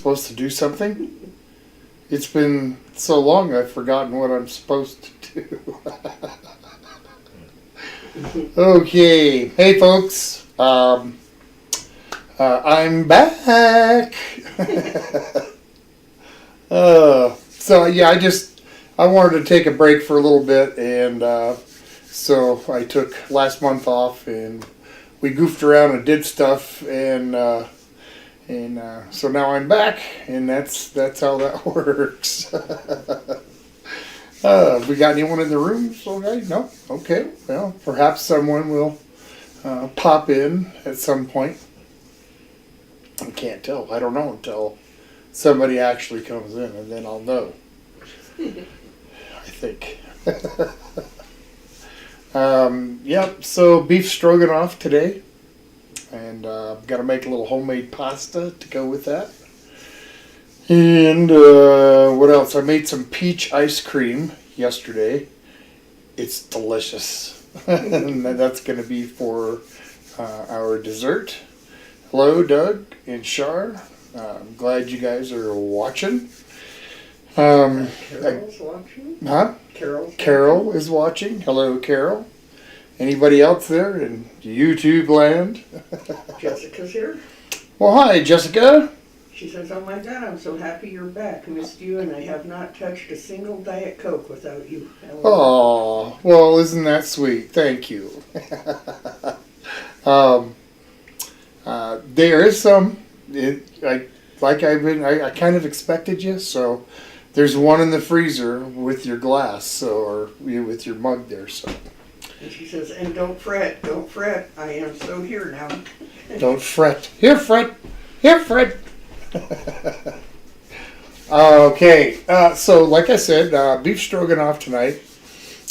supposed to do something? It's been so long I've forgotten what I'm supposed to do. Okay. Hey, folks. I'm back. So, yeah, I wanted to take a break for a little bit, and so I took last month off, and we goofed around and did stuff, and so now I'm back, and that's how that works. We got anyone in the room? Okay, no? Okay, well, perhaps someone will pop in at some point. I can't tell. I don't know until somebody actually comes in, and then I'll know. I think. Yep, so beef stroganoff today. And I've got to make a little homemade pasta to go with that. And what else? I made some peach ice cream yesterday. It's delicious. And that's going to be for our dessert. Hello, Doug and Shar. I'm glad you guys are watching. Carol's watching? Huh? Carol is watching. Hello, Carol. Anybody else there in YouTube land? Jessica's here. Well, hi, Jessica. She says, "Oh my God, I'm so happy you're back. Missed you, and I have not touched a single Diet Coke without you." Oh, well, isn't that sweet? Thank you. There is some. I kind of expected you, so there's one in the freezer with your glass, or with your mug there, so. And she says, "And don't fret, I am so here now." Don't fret. Here, Fred. Here, Fred. Okay, so like I said, beef stroganoff tonight,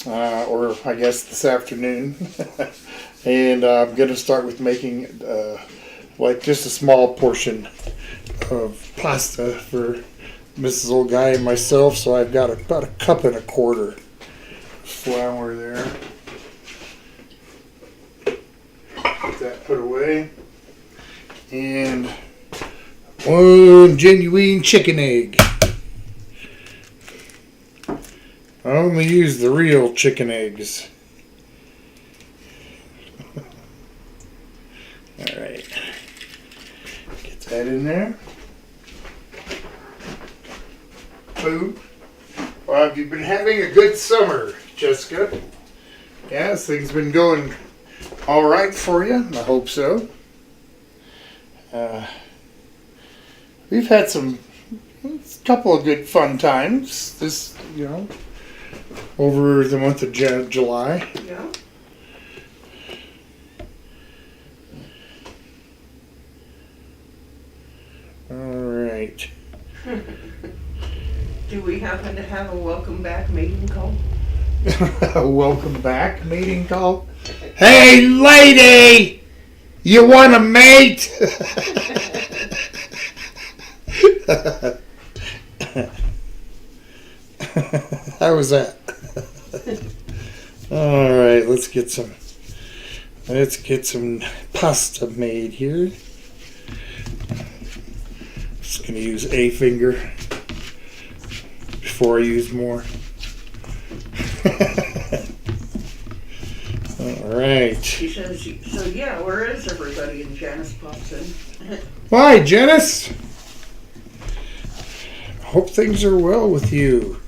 or I guess this afternoon. And I'm going to start with making like just a small portion of pasta for Mrs. Old Guy and myself. So I've got about a cup and a quarter flour there. Get that put away. And one genuine chicken egg. I only use the real chicken eggs. Alright. Get that in there. Boom. Well, have you been having a good summer, Jessica? Yes, things been going all right for you. I hope so. We've had a couple of good fun times this, over the month of July. Yeah. All right. Do we happen to have a welcome back mating call? A welcome back mating call. Hey, lady, you want a mate? How was that? All right, let's get some pasta made here. Just gonna use a finger before I use more. All right. She says, "So yeah, where is everybody?" And Janice pops in. Why, Janice? Hope things are well with you.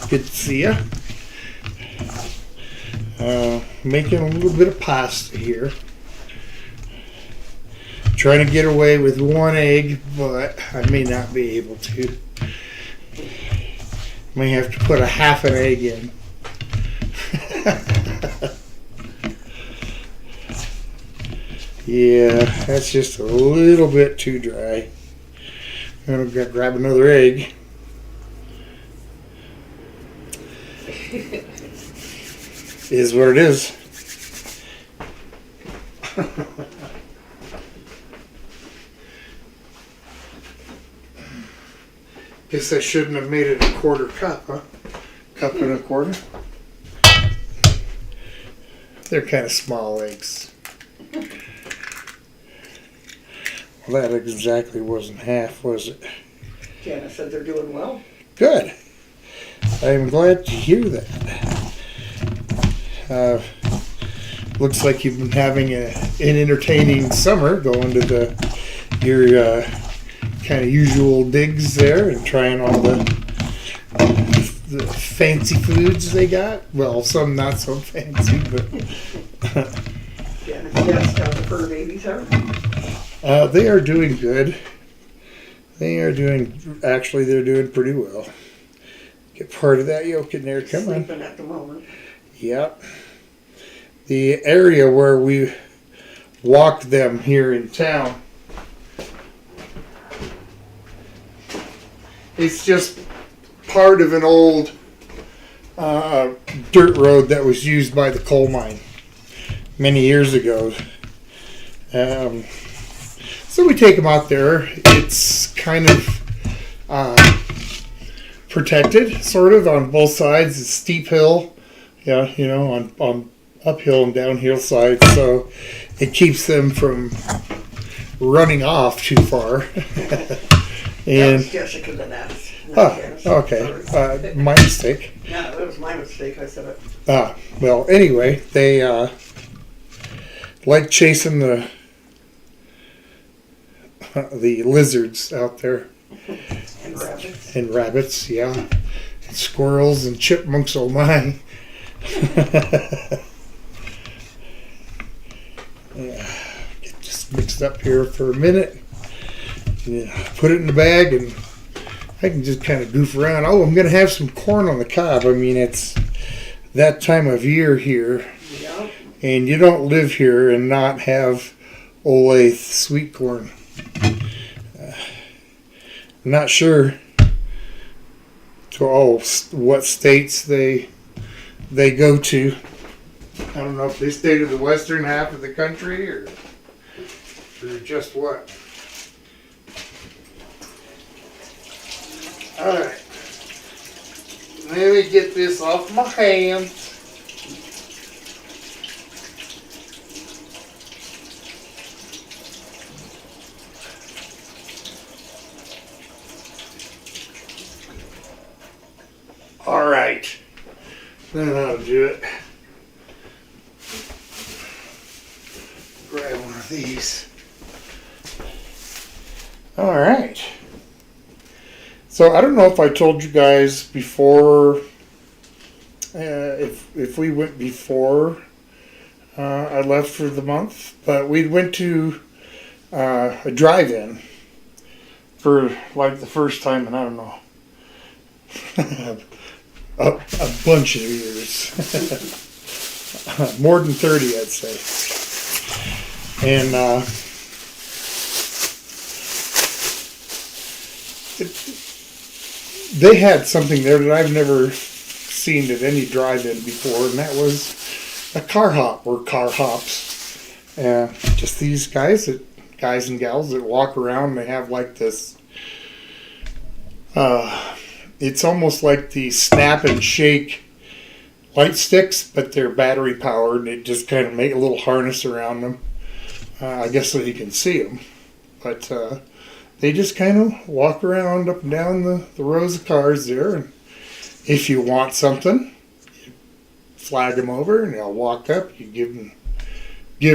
Good to see ya. Making a little bit of pasta here. Trying to get away with one egg, but I may not be able to. May have to put a half an egg in. Yeah, that's just a little bit too dry. I'm gonna grab another egg. Is what it is. Guess I shouldn't have made it a quarter cup, huh? Cup and a quarter. They're kind of small eggs. Well, that exactly wasn't half, was it? Jana said they're doing well. Good. I'm glad to hear that. Looks like you've been having an entertaining summer, going to your kind of usual digs there and trying all the fancy foods they got. Well, some not so fancy, but Jana asked how the fur babies are. they are doing good. They're doing pretty well. Get part of that yolk in there. Come on. Sleeping at the moment. Yep. The area where we walked them here in town, it's just part of an old dirt road that was used by the coal mine many years ago. So we take them out there. It's kind of protected, sort of, on both sides. It's a steep hill, on uphill and downhill sides, so it keeps them from running off too far. That was Jessica that asked. Okay. My mistake. Yeah, that was my mistake. I said it. Well, anyway, they like chasing the lizards out there. And rabbits. And rabbits, yeah. And squirrels and chipmunks, oh my. Yeah, get just mixed up here for a minute. Yeah, put it in the bag and I can just kind of goof around. Oh, I'm going to have some corn on the cob. I mean, it's that time of year here. Yeah. And you don't live here and not have Olathe sweet corn. I'm not sure what states they go to. I don't know if they stay to the western half of the country or just what. Alright. Let me get this off my hands. Alright. Then I'll do it. Grab one of these. Alright. So I don't know if I told you guys before, if we went before I left for the month, but we went to a drive-in for like the first time in, I don't know, a bunch of years. More than 30, I'd say. And they had something there that I've never seen at any drive-in before, and that was a car hop or car hops. Just these guys and gals that walk around. They have like this. It's almost like the snap and shake light sticks, but they're battery powered, and it just kind of make a little harness around them. I guess so you can see them, but they just kind of walk around up and down the rows of cars there, and if you want something, you flag them over, and they'll walk up. You give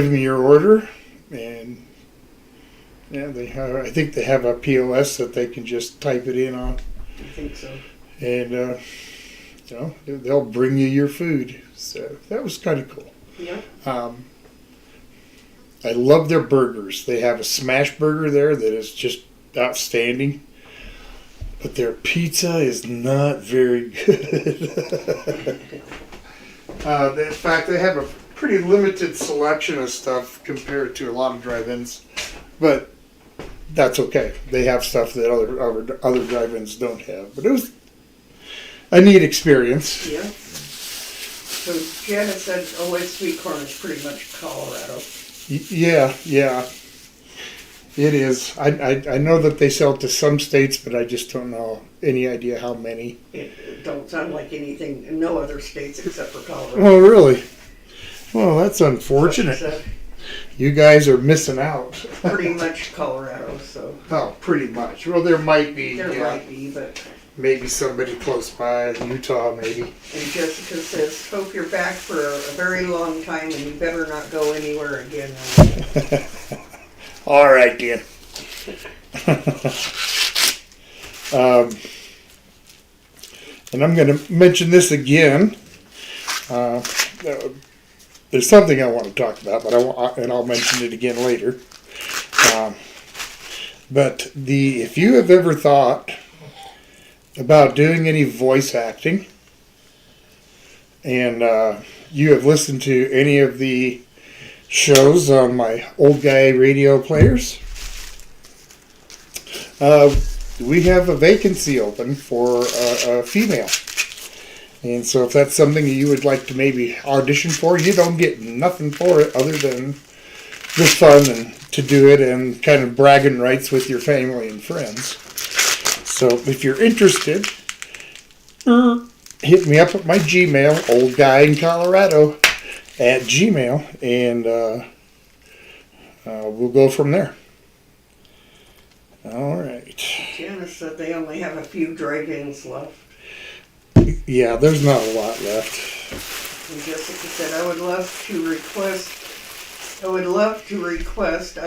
them your order, and yeah, I think they have a POS that they can just type it in on. I think so. And they'll bring you your food. So that was kind of cool. Yeah. I love their burgers. They have a smash burger there that is just outstanding. But their pizza is not very good. In fact, they have a pretty limited selection of stuff compared to a lot of drive-ins. But that's okay. They have stuff that other drive-ins don't have. But it was a neat experience. Yeah. So Janet said Olathe sweet corn is pretty much Colorado. Yeah. It is. I know that they sell it to some states, but I just don't know any idea how many. It don't sound like anything in no other states except for Colorado. Oh, really? Well, that's unfortunate. You guys are missing out. Pretty much Colorado, so. Oh, pretty much. Well, there might be. There might be, but. Maybe somebody close by, Utah, maybe. And Jessica says, hope you're back for a very long time and you better not go anywhere again. All right, then. And I'm going to mention this again. There's something I want to talk about, but I'll mention it again later. But if you have ever thought about doing any voice acting, and you have listened to any of the shows on my old guy radio players, we have a vacancy open for a female. And so if that's something you would like to maybe audition for, you don't get nothing for it other than the fun and to do it and kind of bragging rights with your family and friends. So if you're interested, hit me up at my Gmail, oldguyincolorado at Gmail, and we'll go from there. All right. Janice said they only have a few drive-ins left. Yeah, there's not a lot left. And Jessica said, I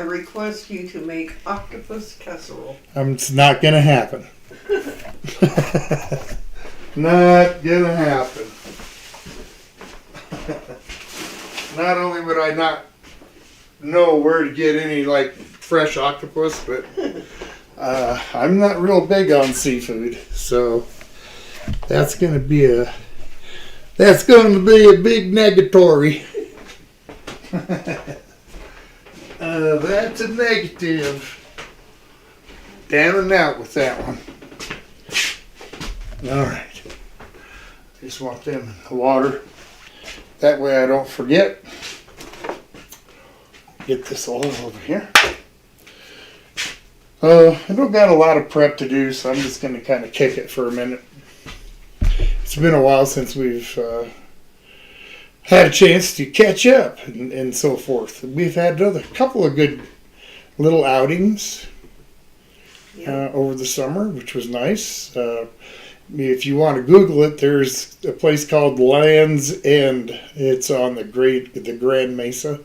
request you to make octopus casserole. It's not going to happen. Not going to happen. Not only would I not know where to get any, fresh octopus, but I'm not real big on seafood, so that's going to be a big negatory. That's a negative. Down and out with that one. All right. Just want them in the water. That way I don't forget. Get this all over here. I don't got a lot of prep to do, so I'm just going to kind of kick it for a minute. It's been a while since we've had a chance to catch up and so forth. We've had a couple of good little outings over the summer, which was nice. If you want to Google it, there's a place called Land's End. It's on the Grand Mesa,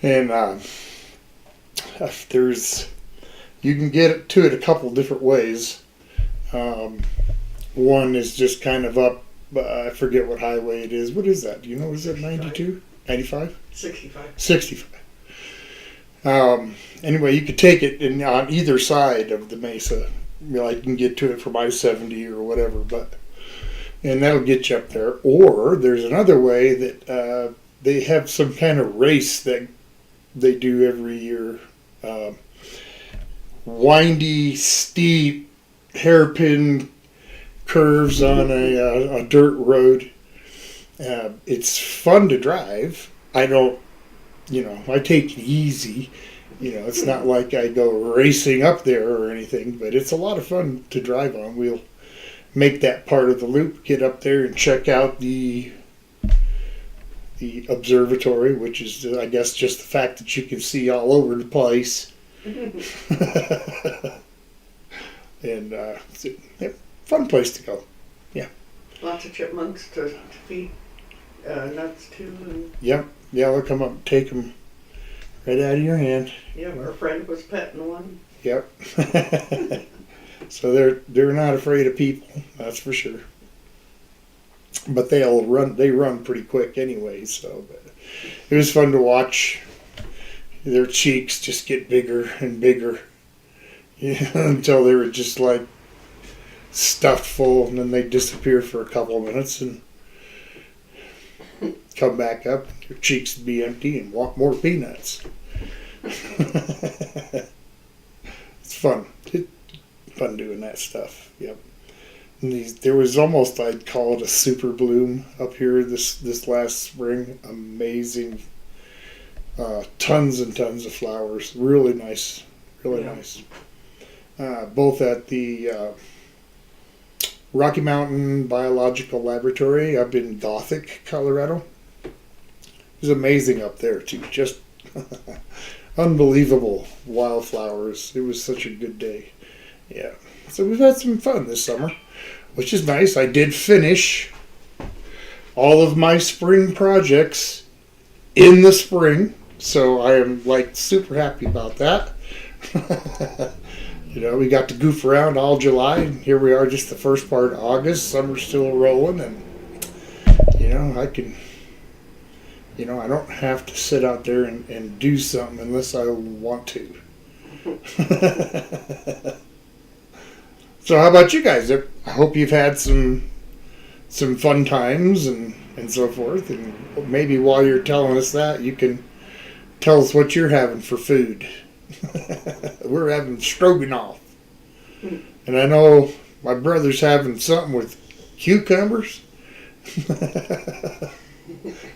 and you can get to it a couple different ways. One is just kind of up. I forget what highway it is. What is that? Do you know? Is it 92? 95? 65. 65. Anyway, you could take it on either side of the mesa. You can get to it from I-70 or whatever, and that'll get you up there. Or there's another way that they have some kind of race that they do every year. Windy, steep, hairpin curves on a dirt road. It's fun to drive. I take it easy. It's not like I go racing up there or anything, but it's a lot of fun to drive on. We'll make that part of the loop, get up there and check out the observatory, which is, I guess, just the fact that you can see all over the place. And it's a fun place to go. Yeah. Lots of chipmunks to feed nuts to. And yeah, they'll come up and take them right out of your hand. Yeah, our friend was petting one. Yep. So they're not afraid of people, that's for sure. But they run pretty quick anyway, so but it was fun to watch their cheeks just get bigger and bigger. Until they were just stuffed full, and then they disappear for a couple of minutes and come back up. Your cheeks would be empty and want more peanuts. It's fun. Fun doing that stuff. Yep. And there was almost, I'd call it a super bloom up here this last spring. Amazing. Tons and tons of flowers. Really nice. Really nice. Both at the Rocky Mountain Biological Laboratory up in Gothic, Colorado. It was amazing up there too. Just Unbelievable wildflowers. It was such a good day. Yeah. So we've had some fun this summer, which is nice. I did finish all of my spring projects in the spring, so I am like super happy about that. We got to goof around all July, and here we are just the first part of August. Summer's still rolling, and I can, I don't have to sit out there and do something unless I want to. So how about you guys? I hope you've had some fun times and so forth. And maybe while you're telling us that, you can tell us what you're having for food. We're having stroganoff. And I know my brother's having something with cucumbers.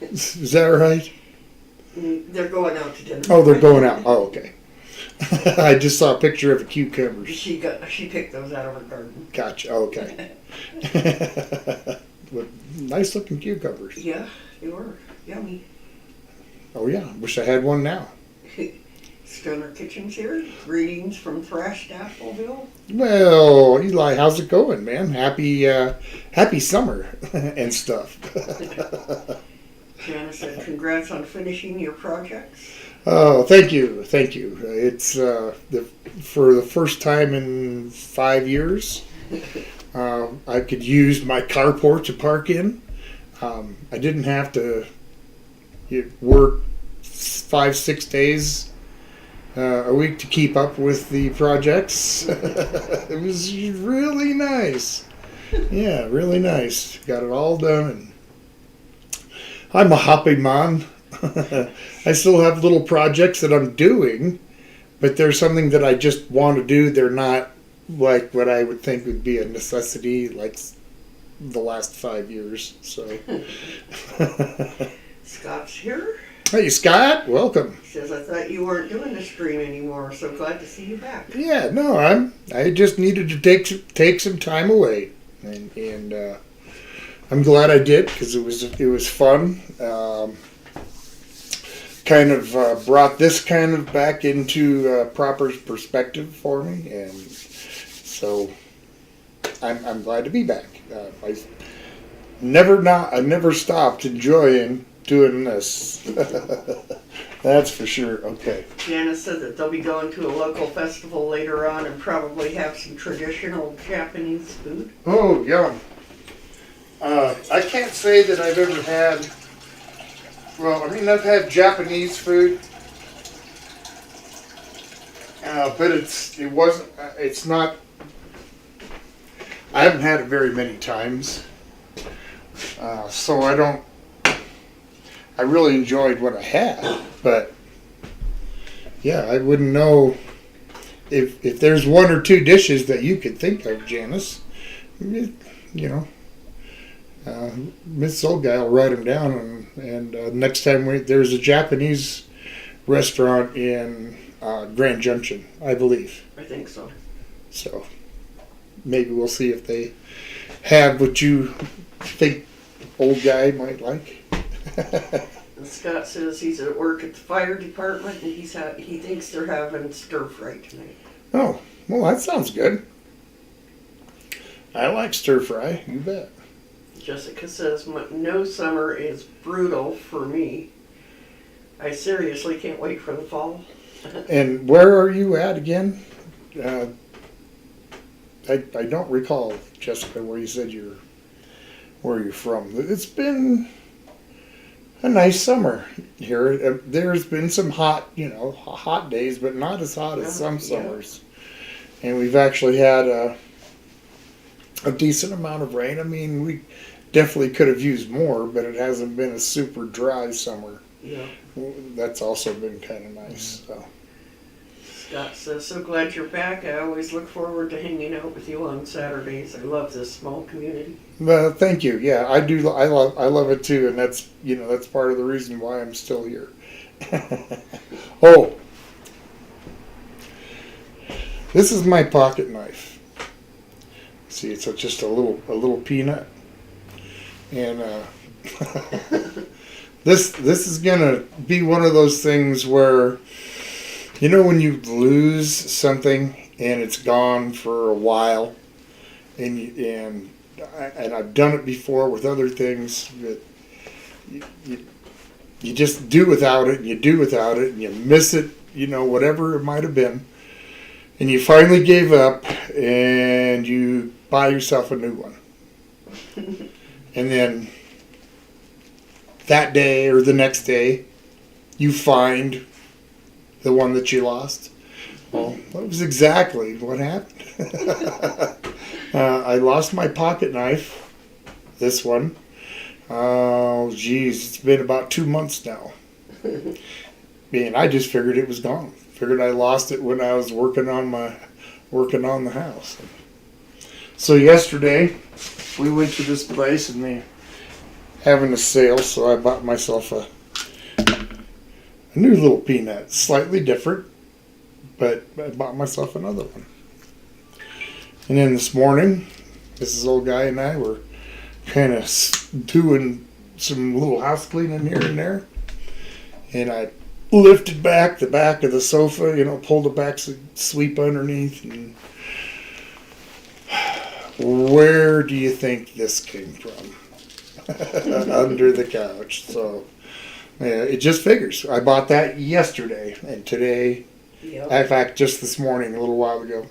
Is that right? They're going out to dinner. Oh, they're going out. Oh, okay. I just saw a picture of the cucumbers. She picked those out of her garden. Gotcha. Okay. Nice looking cucumbers. Yeah, they were yummy. Oh yeah, wish I had one now. Stoner Kitchen's here. Greetings from Thrashed Appleville. Well, Eli, how's it going, man? Happy summer and stuff. Jana said, "Congrats on finishing your projects." Oh, thank you. It's for the first time in 5 years, I could use my carport to park in. I didn't have to work 5-6 days a week to keep up with the projects. It was really nice. Yeah, really nice. Got it all done, and I'm a happy man. I still have little projects that I'm doing, but there's something that I just want to do. They're not like what I would think would be a necessity, like the last 5 years. So, Scott's here. Hey, Scott, welcome. He says, "I thought you weren't doing the stream anymore. So glad to see you back." Yeah, no, I just needed to take some time away, and I'm glad I did because it was fun. Kind of brought this kind of back into proper perspective for me, and so I'm glad to be back. I never stopped enjoying doing this. That's for sure. Okay. Jana said that they'll be going to a local festival later on and probably have some traditional Japanese food. Oh, yum. I can't say that I've ever had. Well, I mean, I've had Japanese food, but it's not. I haven't had it very many times, so I don't. I really enjoyed what I had, but yeah, I wouldn't know if there's one or two dishes that you could think of, Janice. Miss Soul Guy will write them down, and next time there's a Japanese restaurant in Grand Junction, I believe. I think so. So maybe we'll see if they have what you think old guy might like. And Scott says he's at work at the fire department and he thinks they're having stir fry tonight. Oh, well, that sounds good. I like stir fry, you bet. Jessica says, "No summer is brutal for me. I seriously can't wait for the fall." And where are you at again? I don't recall, Jessica, where you said where you're from. It's been a nice summer here. There's been some hot days, but not as hot as some summers. And we've actually had a decent amount of rain. I mean, we definitely could have used more, but it hasn't been a super dry summer. Yeah. That's also been kind of nice. So. Scott says, "So glad you're back. I always look forward to hanging out with you on Saturdays. I love this small community." Well, thank you. Yeah, I do. I love it too, and that's part of the reason why I'm still here. Oh, this is my pocket knife. See, it's just a little peanut, and This is gonna be one of those things where, when you lose something and it's gone for a while, and I've done it before with other things that you just do without it, and you do without it, and you miss it, whatever it might have been, and you finally gave up, and you buy yourself a new one, and then that day or the next day, you find the one that you lost. Well, that was exactly what happened. I lost my pocket knife, this one. Oh, geez, it's been about 2 months now. And I just figured it was gone. Figured I lost it when I was working on the house. So yesterday, we went to this place and they having a sale, so I bought myself a new little peanut, slightly different, but I bought myself another one. And then this morning, this old guy and I were kind of doing some little house cleaning here and there, and I lifted back the back of the sofa, pulled it back, sweep underneath, and where do you think this came from? Under the couch. So it just figures. I bought that yesterday, and today, in fact, just this morning, a little while ago.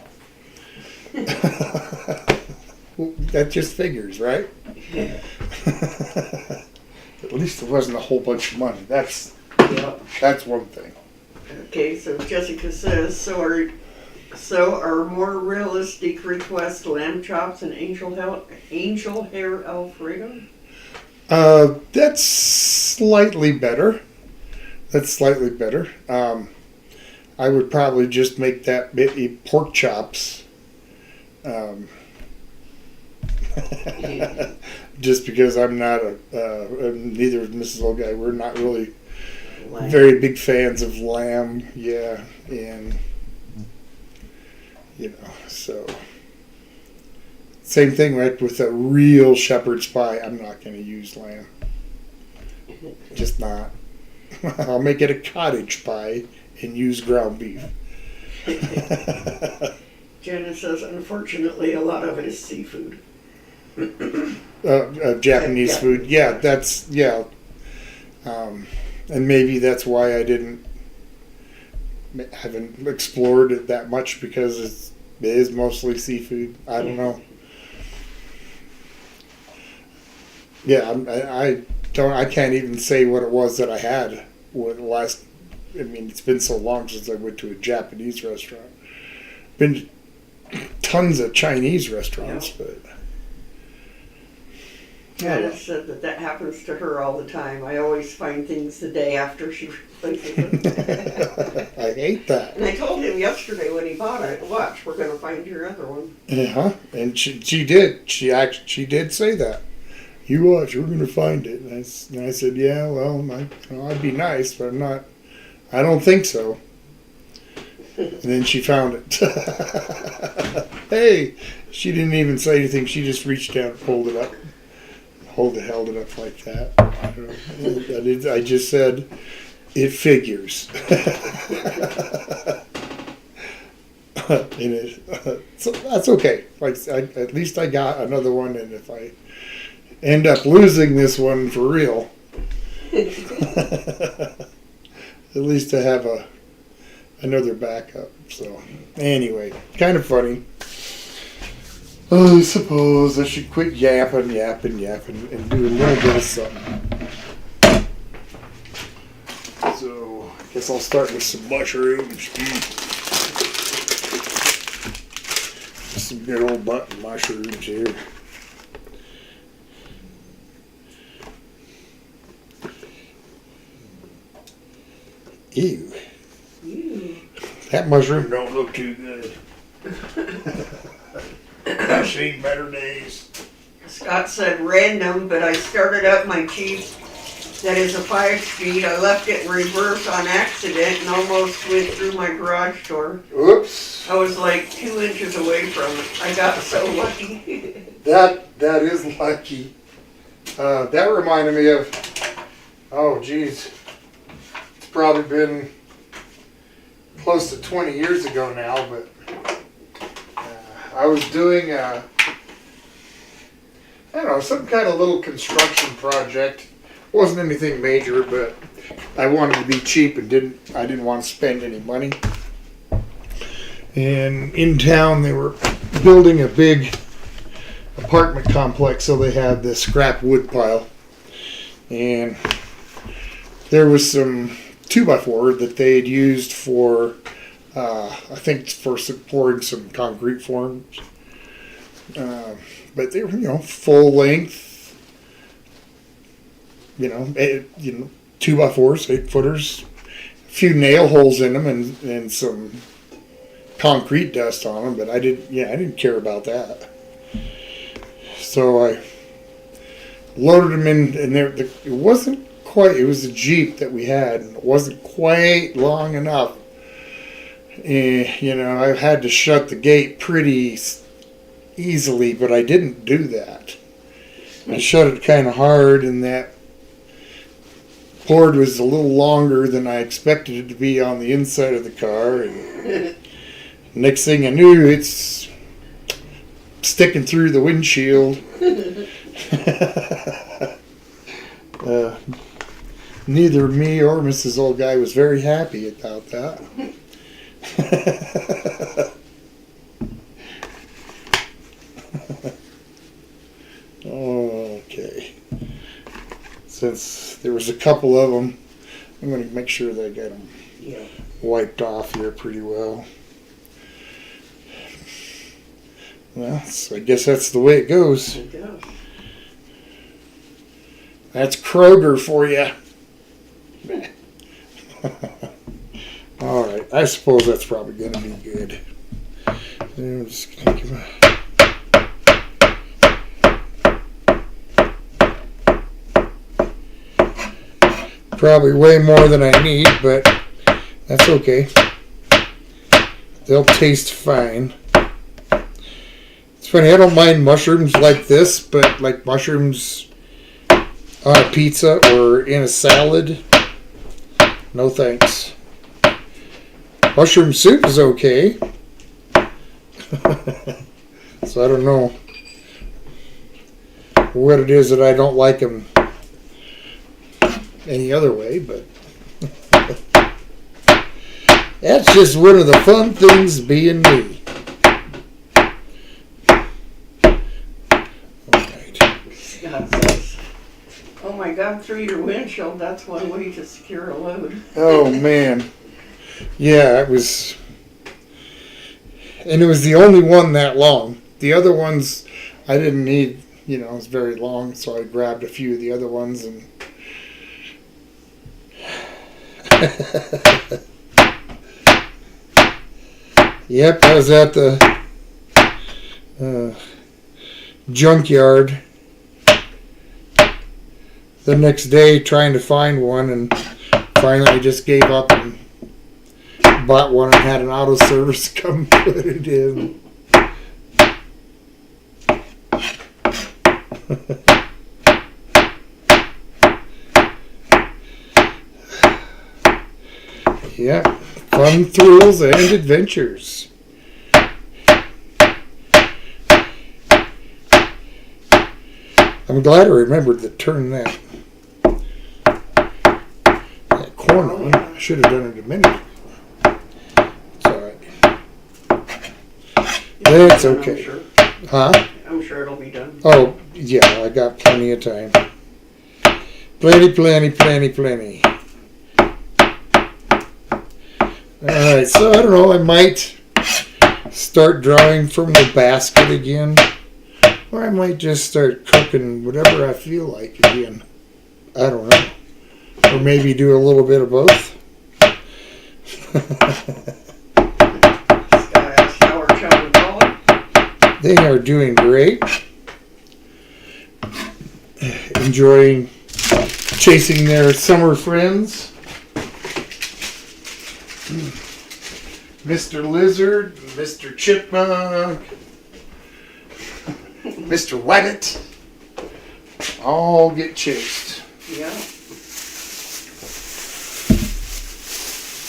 That just figures, right? Yeah. At least it wasn't a whole bunch of money. That's one thing. Okay, so Jessica says, so are more realistic requests lamb chops and angel hair Alfredo? That's slightly better. I would probably just make that pork chops. Just because I'm not neither is Mrs. Old Guy. We're not really very big fans of lamb. Yeah, and so same thing, right? With a real shepherd's pie, I'm not going to use lamb. Just not. I'll make it a cottage pie and use ground beef. Jenna says, unfortunately, a lot of it is seafood. Japanese food. Yeah, that's, and maybe that's why I haven't explored it that much, because it is mostly seafood. I don't know. Yeah, I can't even say what it was that I had last. I mean, it's been so long since I went to a Japanese restaurant. Been tons of Chinese restaurants, but Jana said that happens to her all the time. I always find things the day after she replaces them. I hate that. And I told him yesterday when he bought it, watch, we're going to find your other one. Yeah, and she did. She did say that. You watch, we're going to find it. And I said, yeah, well, I'd be nice, but I'm not. I don't think so. And then she found it. Hey, she didn't even say anything. She just reached out and pulled it up. Held it up like that. I just said, it figures. So that's okay. At least I got another one, and if I end up losing this one for real, at least I have another backup. So anyway, kind of funny. I suppose I should quit yapping, and do a little bit of something. So I guess I'll start with some mushrooms. Some good old button mushrooms here. Ew. That mushroom don't look too good. I've seen better days. Scott said random, but I started up my cheese that is a 5-speed. I left it in reverse on accident and almost went through my garage door. Oops. I was like 2 inches away from it. I got so lucky. That is lucky. That reminded me of Oh, geez. It's probably been close to 20 years ago now, but I was doing, I don't know, some kind of little construction project. Wasn't anything major, but I wanted to be cheap and I didn't want to spend any money. And in town, they were building a big apartment complex, so they had this scrap wood pile. And there was some 2x4 that they had used for, I think, for pouring some concrete forms. But they were, full length, 2x4s, 8-footers, a few nail holes in them, and some concrete dust on them. But I didn't care about that. So I loaded them in, and it wasn't quite. It was a Jeep that we had, and it wasn't quite long enough. And, I had to shut the gate pretty easily, but I didn't do that. I shut it kind of hard, and that board was a little longer than I expected it to be on the inside of the car. And next thing I knew, it's sticking through the windshield. Neither me or Mrs. Old Guy was very happy about that. Okay. Since there was a couple of them, I'm going to make sure that I get them wiped off here pretty well. Well, so I guess that's the way it goes. It does. That's Kroger for you. All right, I suppose that's probably going to be good. I'm just going to give probably way more than I need, but that's okay. They'll taste fine. It's funny, I don't mind mushrooms like this, but like mushrooms on a pizza or in a salad, no thanks. Mushroom soup is okay. So I don't know what it is that I don't like them any other way, but that's just one of the fun things being me. Scott says, "Oh my God, through your windshield, that's one way to secure a load." Oh man. Yeah, it was, and it was the only one that long. The other ones I didn't need, it was very long, so I grabbed a few of the other ones and yep, I was at the junkyard the next day trying to find one, and finally I just gave up and bought one and had an auto service come put it in. Yeah, fun thrills and adventures. I'm glad I remembered to turn that corn on. I should have done it a minute ago. It's alright. It's okay. I'm sure. Huh? I'm sure it'll be done. Oh, yeah, I got plenty of time. Plenty. Alright, so I don't know, I might start drawing from the basket again. Or I might just start cooking whatever I feel like again. I don't know. Or maybe do a little bit of both. They are doing great. Enjoying chasing their summer friends. Mr. Lizard, Mr. Chipmunk, Mr. Wabbit, all get chased. Yeah.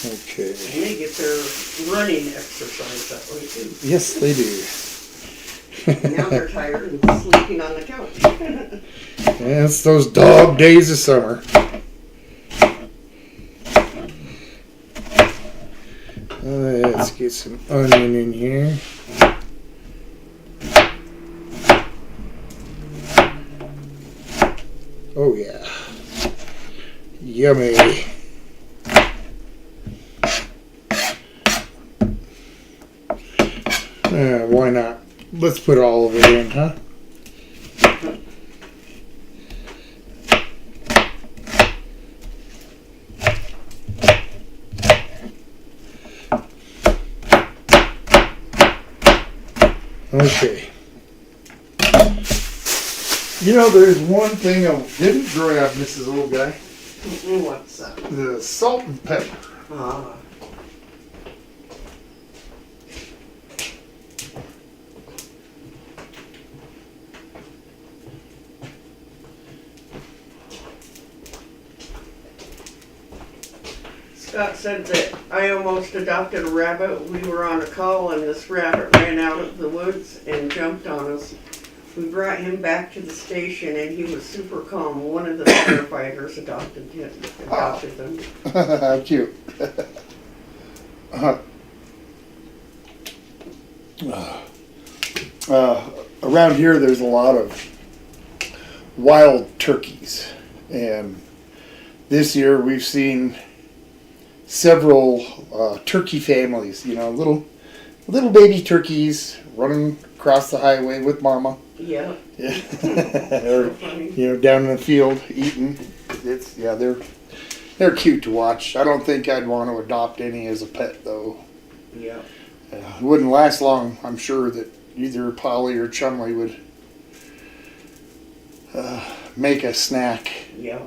Okay. And they get their running exercise that way too. Yes, they do. Now they're tired and sleeping on the couch. Yeah, it's those dog days of summer. Let's get some onion in here. Oh yeah. Yummy. Why not? Let's put all of it in, huh? Okay. You know, there's one thing I didn't grab, Mrs. Old Guy. What's that? The salt and pepper. Ah. Scott said that I almost adopted a rabbit. We were on a call and this rabbit ran out of the woods and jumped on us. We brought him back to the station and he was super calm. One of the firefighters adopted them. How cute. Around here, there's a lot of wild turkeys. And this year, we've seen several turkey families, you know, little baby turkeys running across the highway with mama. Yeah. Yeah. So Or, funny. you know, down in the field eating. They're cute to watch. I don't think I'd want to adopt any as a pet though. Yeah. It wouldn't last long. I'm sure that either Polly or Chumley would make a snack. Yeah.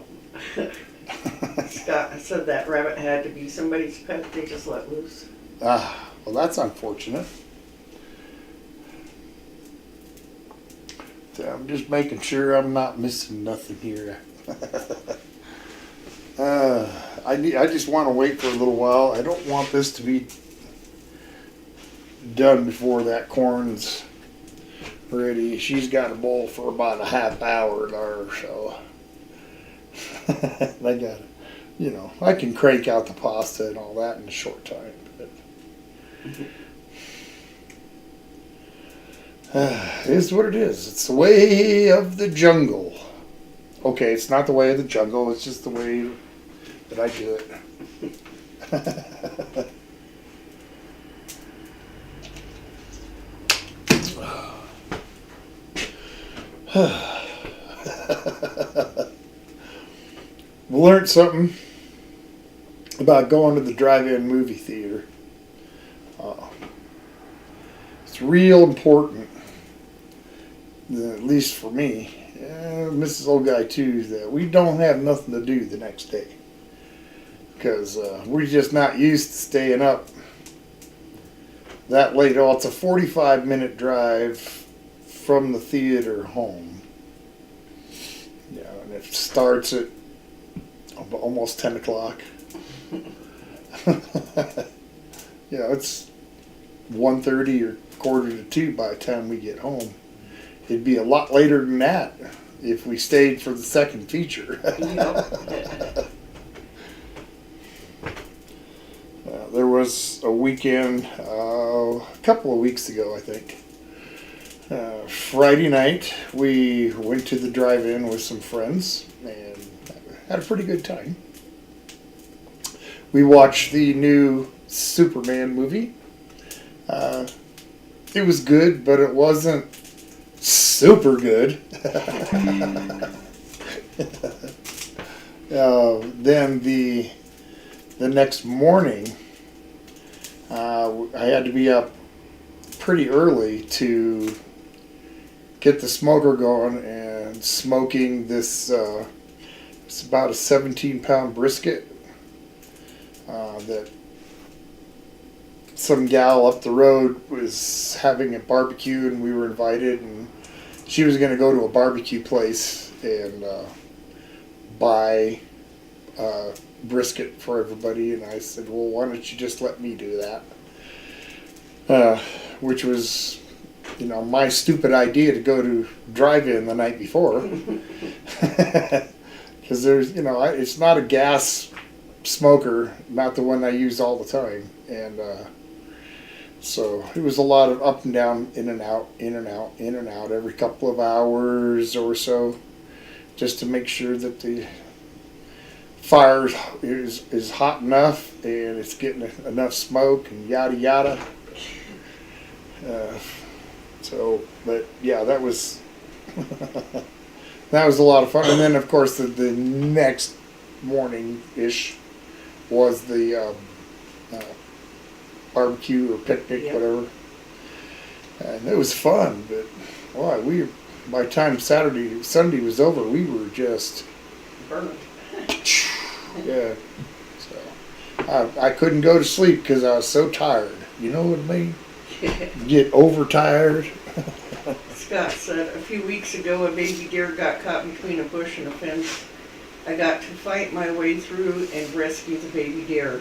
Scott said that rabbit had to be somebody's pet. They just let loose. Well, that's unfortunate. So I'm just making sure I'm not missing nothing here. I just want to wait for a little while. I don't want this to be done before that corn's ready. She's got a bowl for about a half hour there, so I got it. You know, I can crank out the pasta and all that in a short time. But it is what it is. It's the way of the jungle. Okay, it's not the way of the jungle. It's just the way that I do it. We learned something about going to the drive-in movie theater. It's real important, at least for me, Mrs. Old Guy too, that we don't have nothing to do the next day. Because we're just not used to staying up that late. Oh, it's a 45-minute drive from the theater home. Yeah, and it starts at almost 10 o'clock. It's 1:30 or 1:45 by the time we get home. It'd be a lot later than that if we stayed for the second feature. There was a weekend, a couple of weeks ago, I think. Friday night, we went to the drive-in with some friends and had a pretty good time. We watched the new Superman movie. It was good, but it wasn't super good. Then the next morning, I had to be up pretty early to get the smoker going and smoking this. It's about a 17-pound brisket that some gal up the road was having a barbecue, and we were invited, and she was going to go to a barbecue place and buy brisket for everybody, and I said, well, why don't you just let me do that? Which was, my stupid idea to go to drive-in the night before. Because there's, it's not a gas smoker, not the one I use all the time. And so it was a lot of up and down, in and out, in and out, in and out every couple of hours or so, just to make sure that the fire is hot enough and it's getting enough smoke and yada yada. But yeah, that was that was a lot of fun. And then of course the next morning ish was the barbecue or picnic, whatever, and it was fun. But boy, by the time Sunday was over, we were just burned. Yeah, so I couldn't go to sleep because I was so tired. You know what I mean? Get overtired. Scott said a few weeks ago a baby deer got caught between a bush and a fence. I got to fight my way through and rescue the baby deer.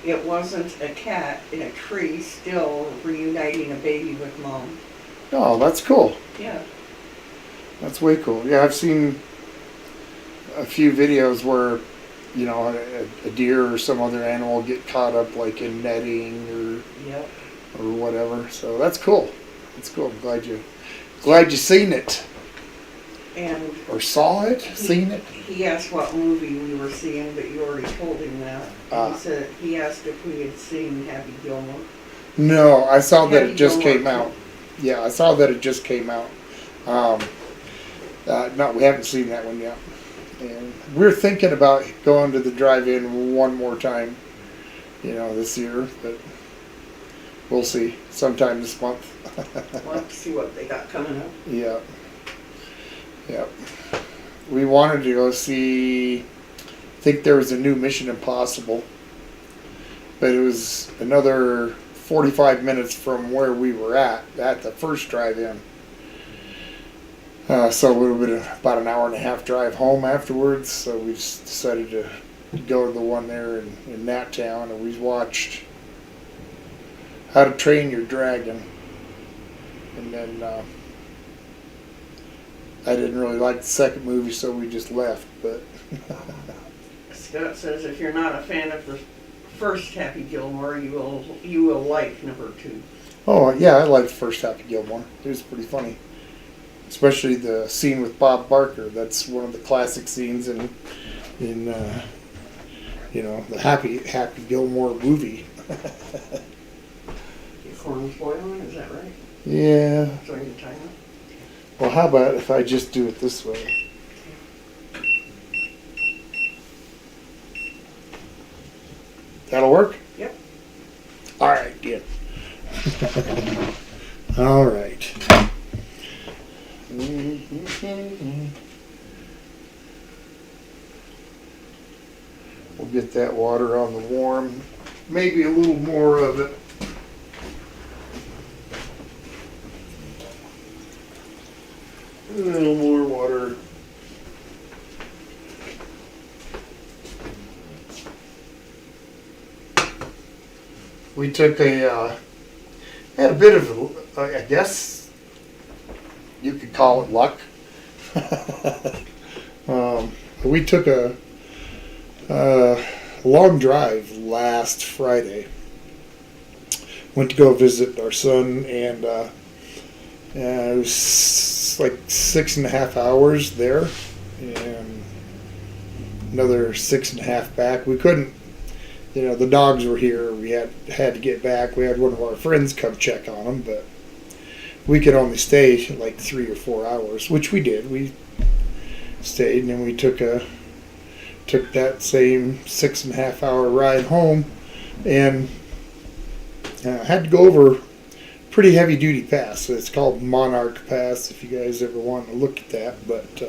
It wasn't a cat in a tree still reuniting a baby with mom. Oh, that's cool. Yeah. That's way cool. Yeah, I've seen a few videos where, a deer or some other animal get caught up like in netting or whatever. So that's cool. That's cool. I'm glad you seen it. And saw it, seen it. He asked what movie we were seeing, but you already told him that. He asked if we had seen Happy Gilmore. No, I saw that it just Gilmore came out. Yeah, I saw that it just came out. No, we haven't seen that one yet. And we're thinking about going to the drive-in one more time, this year, but we'll see. Sometime this month. We'll have to see what they got coming up. Yeah. Yep. We wanted to go see, I think there was a new Mission Impossible, but it was another 45 minutes from where we were at the first drive-in. So it would have been about an hour and a half drive home afterwards, so we just decided to go to the one there in that town, and we watched How to Train Your Dragon. And then I didn't really like the second movie, so we just left. But Scott says if you're not a fan of the first Happy Gilmore, you will like number 2. Oh yeah, I liked the first Happy Gilmore. It was pretty funny, especially the scene with Bob Barker. That's one of the classic scenes in the Happy Gilmore movie. Your corn's boiling, is that right? Yeah. So your timer? Well, how about if I just do it this way? That'll work? Yep. All right, good. All right. We'll get that water on the warm. Maybe a little more of it. A little more water. We took had a bit of, I guess you could call it luck. We took a long drive last Friday. Went to go visit our son, and it was like 6.5 hours there, and another 6.5 back. We couldn't, the dogs were here. We had to get back. We had one of our friends come check on them, but we could only stay like 3 or 4 hours, which we did. We stayed, and then we took that same 6.5 hour ride home, and had to go over pretty heavy duty pass. It's called Monarch Pass, if you guys ever want to look at that. But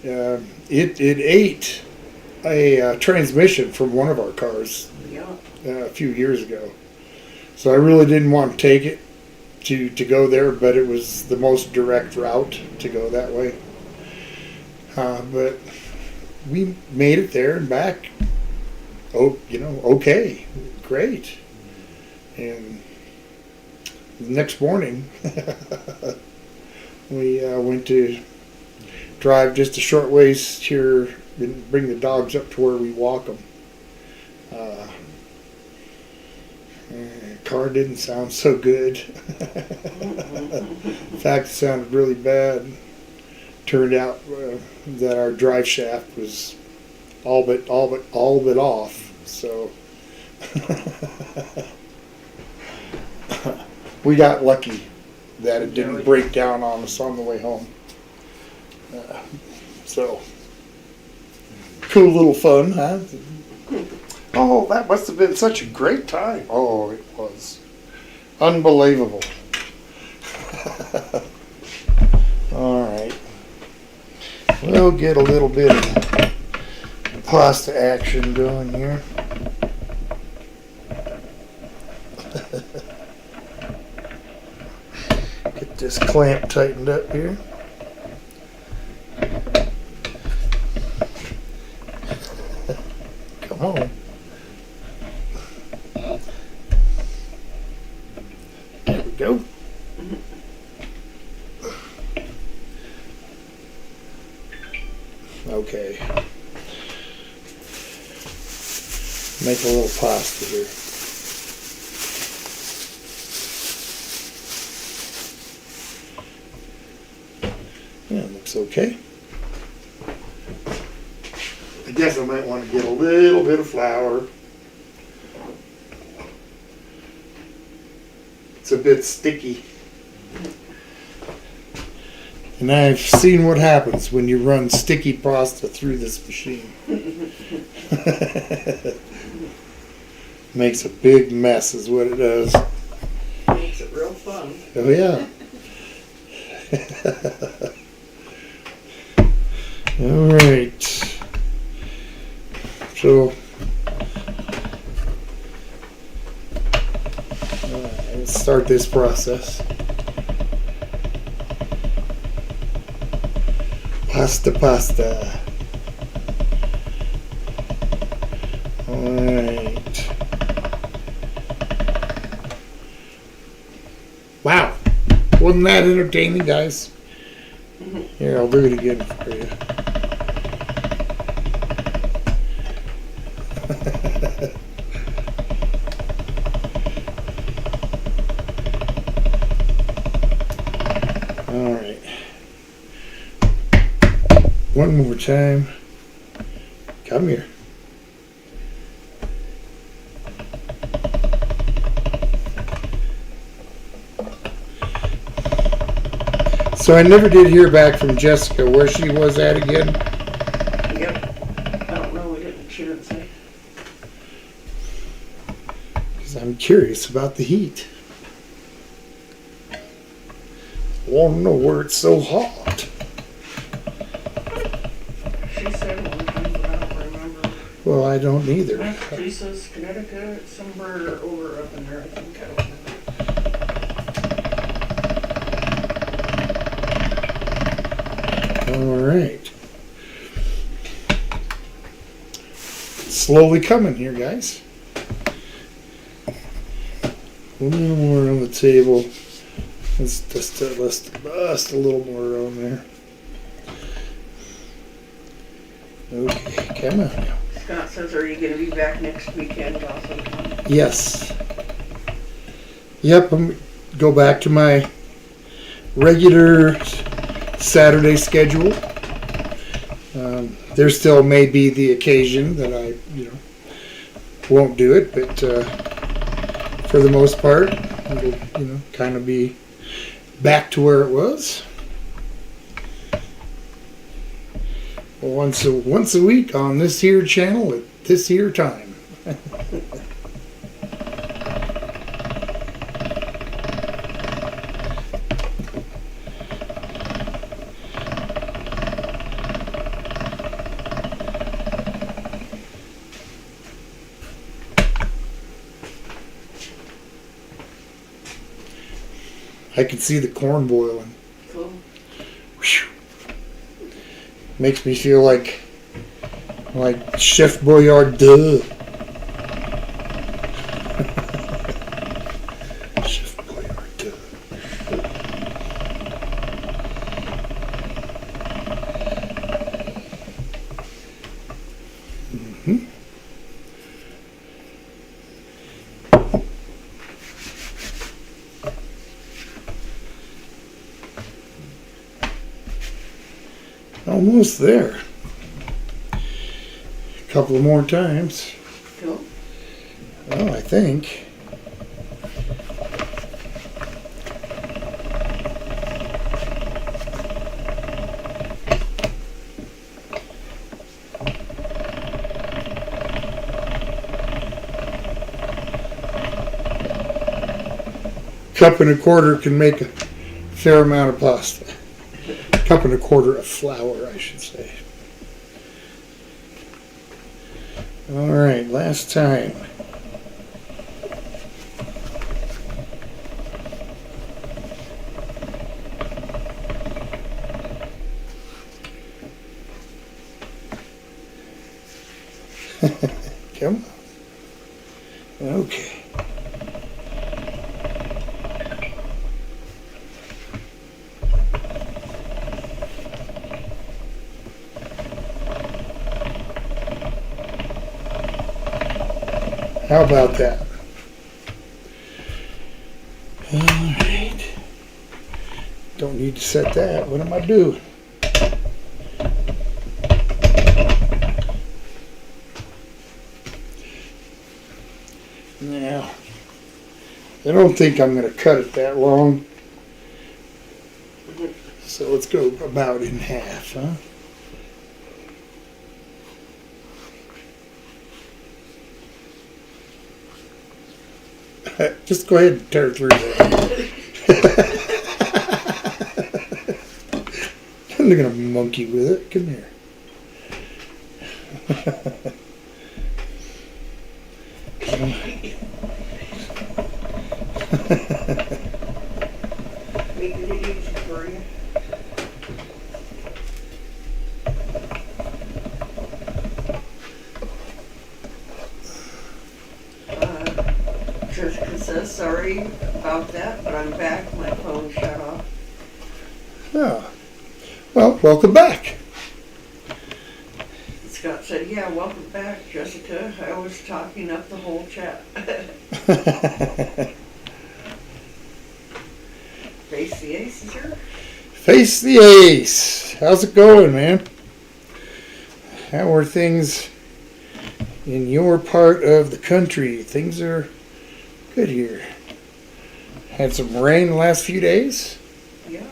it ate a transmission from one of our cars a few years ago. So I really didn't want to take it to go there, but it was the most direct route to go that way. But we made it there and back. Oh, okay, great. And the next morning, we went to drive just a short ways here and bring the dogs up to where we walk them. Car didn't sound so good. In fact, it sounded really bad. Turned out that our drive shaft was all but off. So we got lucky that it didn't break down on us on the way home. So cool little fun, huh? Oh, that must have been such a great time. Oh, it was unbelievable. All right. We'll get a little bit of pasta action going here. Get this clamp tightened up here. Come on. There we go. Okay. Make a little pasta here. Yeah, it looks okay. I guess I might want to get a little bit of flour. It's a bit sticky. And I've seen what happens when you run sticky pasta through this machine. Makes a big mess is what it does. Makes it real fun. Oh yeah. All right. So let's start this process. Pasta. All right. Wow. Wasn't that entertaining, guys? Here, I'll do it again for you. All right. One more time. Come here. So I never did hear back from Jessica where she was at again. Yep. I don't know. She didn't say. Because I'm curious about the heat. I want to know where it's so hot. She said one thing, but I don't remember. Well, I don't either. Massachusetts, Connecticut, somewhere over up in there, I think. I don't know. All right. Slowly coming here, guys. A little more on the table. Let's just bust a little more on there. Okay, come on now. Scott says, are you going to be back next weekend also? Yes. Yep, I'm go back to my regular Saturday schedule. There still may be the occasion that I, won't do it, but for the most part, it'll, kind of be back to where it was. Once a week on this here channel at this here time. I can see the corn boiling. Cool. Whew. Makes me feel like Like Chef Boyardee. Chef Boyardee. Mm-hmm. Almost there. A couple of more times. Cool. Well, I think. Cup and a quarter can make a fair amount of pasta. Cup and a quarter of flour, I should say. All right, last time. Come on. Okay. How about that? All right. Don't need to set that. What am I doing? Now, I don't think I'm going to cut it that long. So let's go about in half, huh? Just go ahead and tear through that. I'm not going to monkey with it. Come here. Making it easy for you. Jessica says sorry about that, but I'm back. My phone shut off. Oh. Well, welcome back. Scott said, yeah, welcome back, Jessica. I was talking up the whole chat. Face the Ace is here. Face the Ace. How's it going, man? How are things in your part of the country? Things are good here. Had some rain the last few days. Yeah.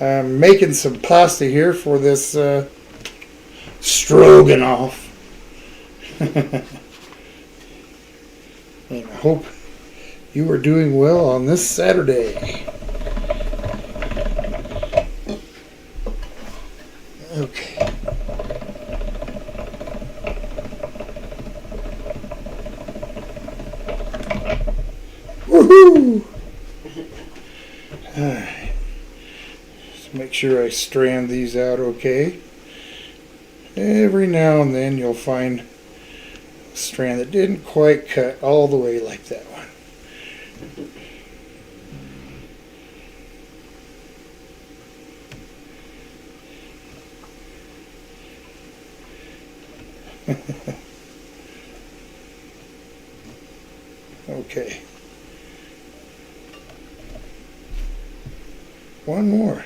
I'm making some pasta here for this stroganoff. And I hope you are doing well on this Saturday. Okay. Woohoo! Alright. Just make sure I strand these out okay. Every now and then you'll find a strand that didn't quite cut all the way like that one. Okay. One more.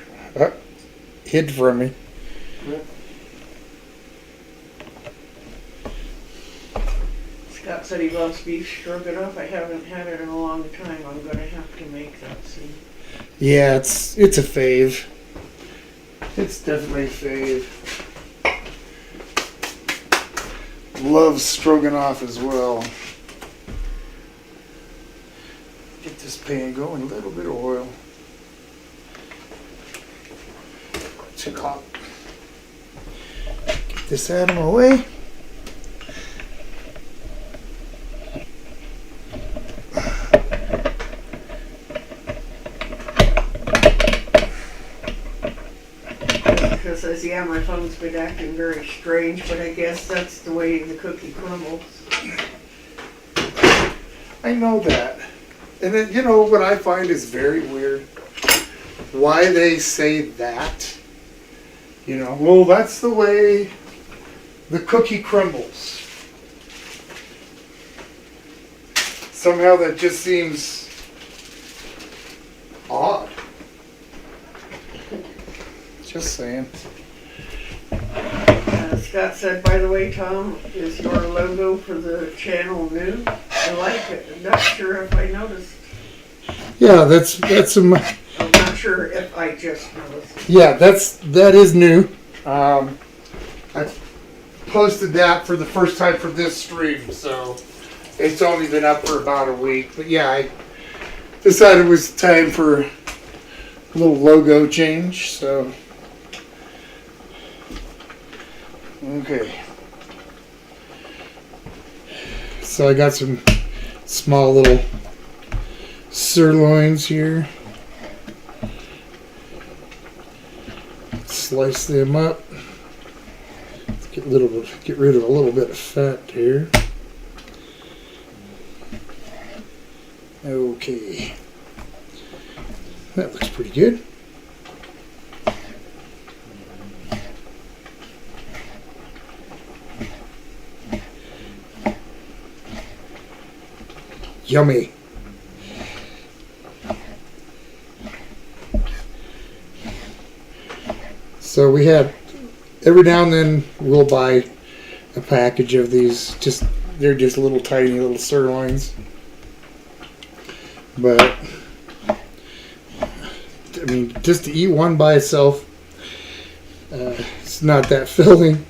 Hid from me. Scott said he loves beef stroganoff. I haven't had it in a long time. I'm going to have to make that soon. Yeah, it's a fave. It's definitely a fave. Loves stroganoff as well. Get this pan going, a little bit of oil. Too hot. Get this out of my way. Because says, yeah, my phone's been acting very strange, but I guess that's the way the cookie crumbles. I know that. And then, you know what I find is very weird? Why they say that. You know, well, that's the way the cookie crumbles. Somehow that just seems odd. Just saying. Scott said, by the way, Tom, is your logo for the channel new? I like it. I'm not sure if I noticed. Yeah, that's I'm not sure if I just noticed. Yeah, that is new. I posted that for the first time for this stream, so it's only been up for about a week. But yeah, I decided it was time for a little logo change. So okay, so I got some small little sirloins here. Slice them up. Let's get rid of a little bit of fat here. Okay, that looks pretty good. Yummy. So we had, every now and then we'll buy a package of these. They're just little tiny little sirloins. But I mean, just to eat one by itself, it's not that filling.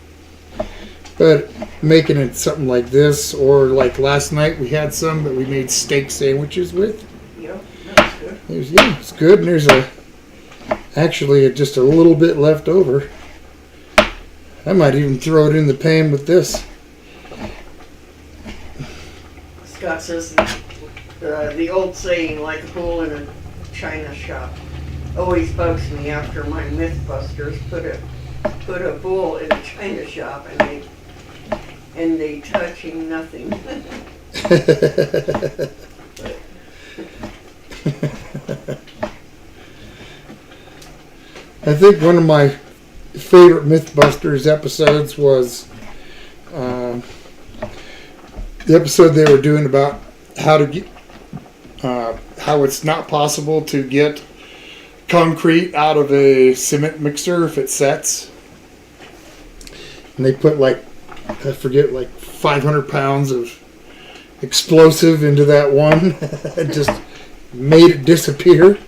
But making it something like this, or like last night we had some that we made steak sandwiches with. Yep, that's good. It's good. And there's actually just a little bit left over. I might even throw it in the pan with this. Scott says the old saying, like a bull in a china shop, always bugs me after my Mythbusters put a bull in a china shop and they touching nothing. I think one of my favorite Mythbusters episodes was the episode they were doing about how to get how it's not possible to get concrete out of a cement mixer if it sets. And they put like 500 pounds of explosive into that one and just made it disappear.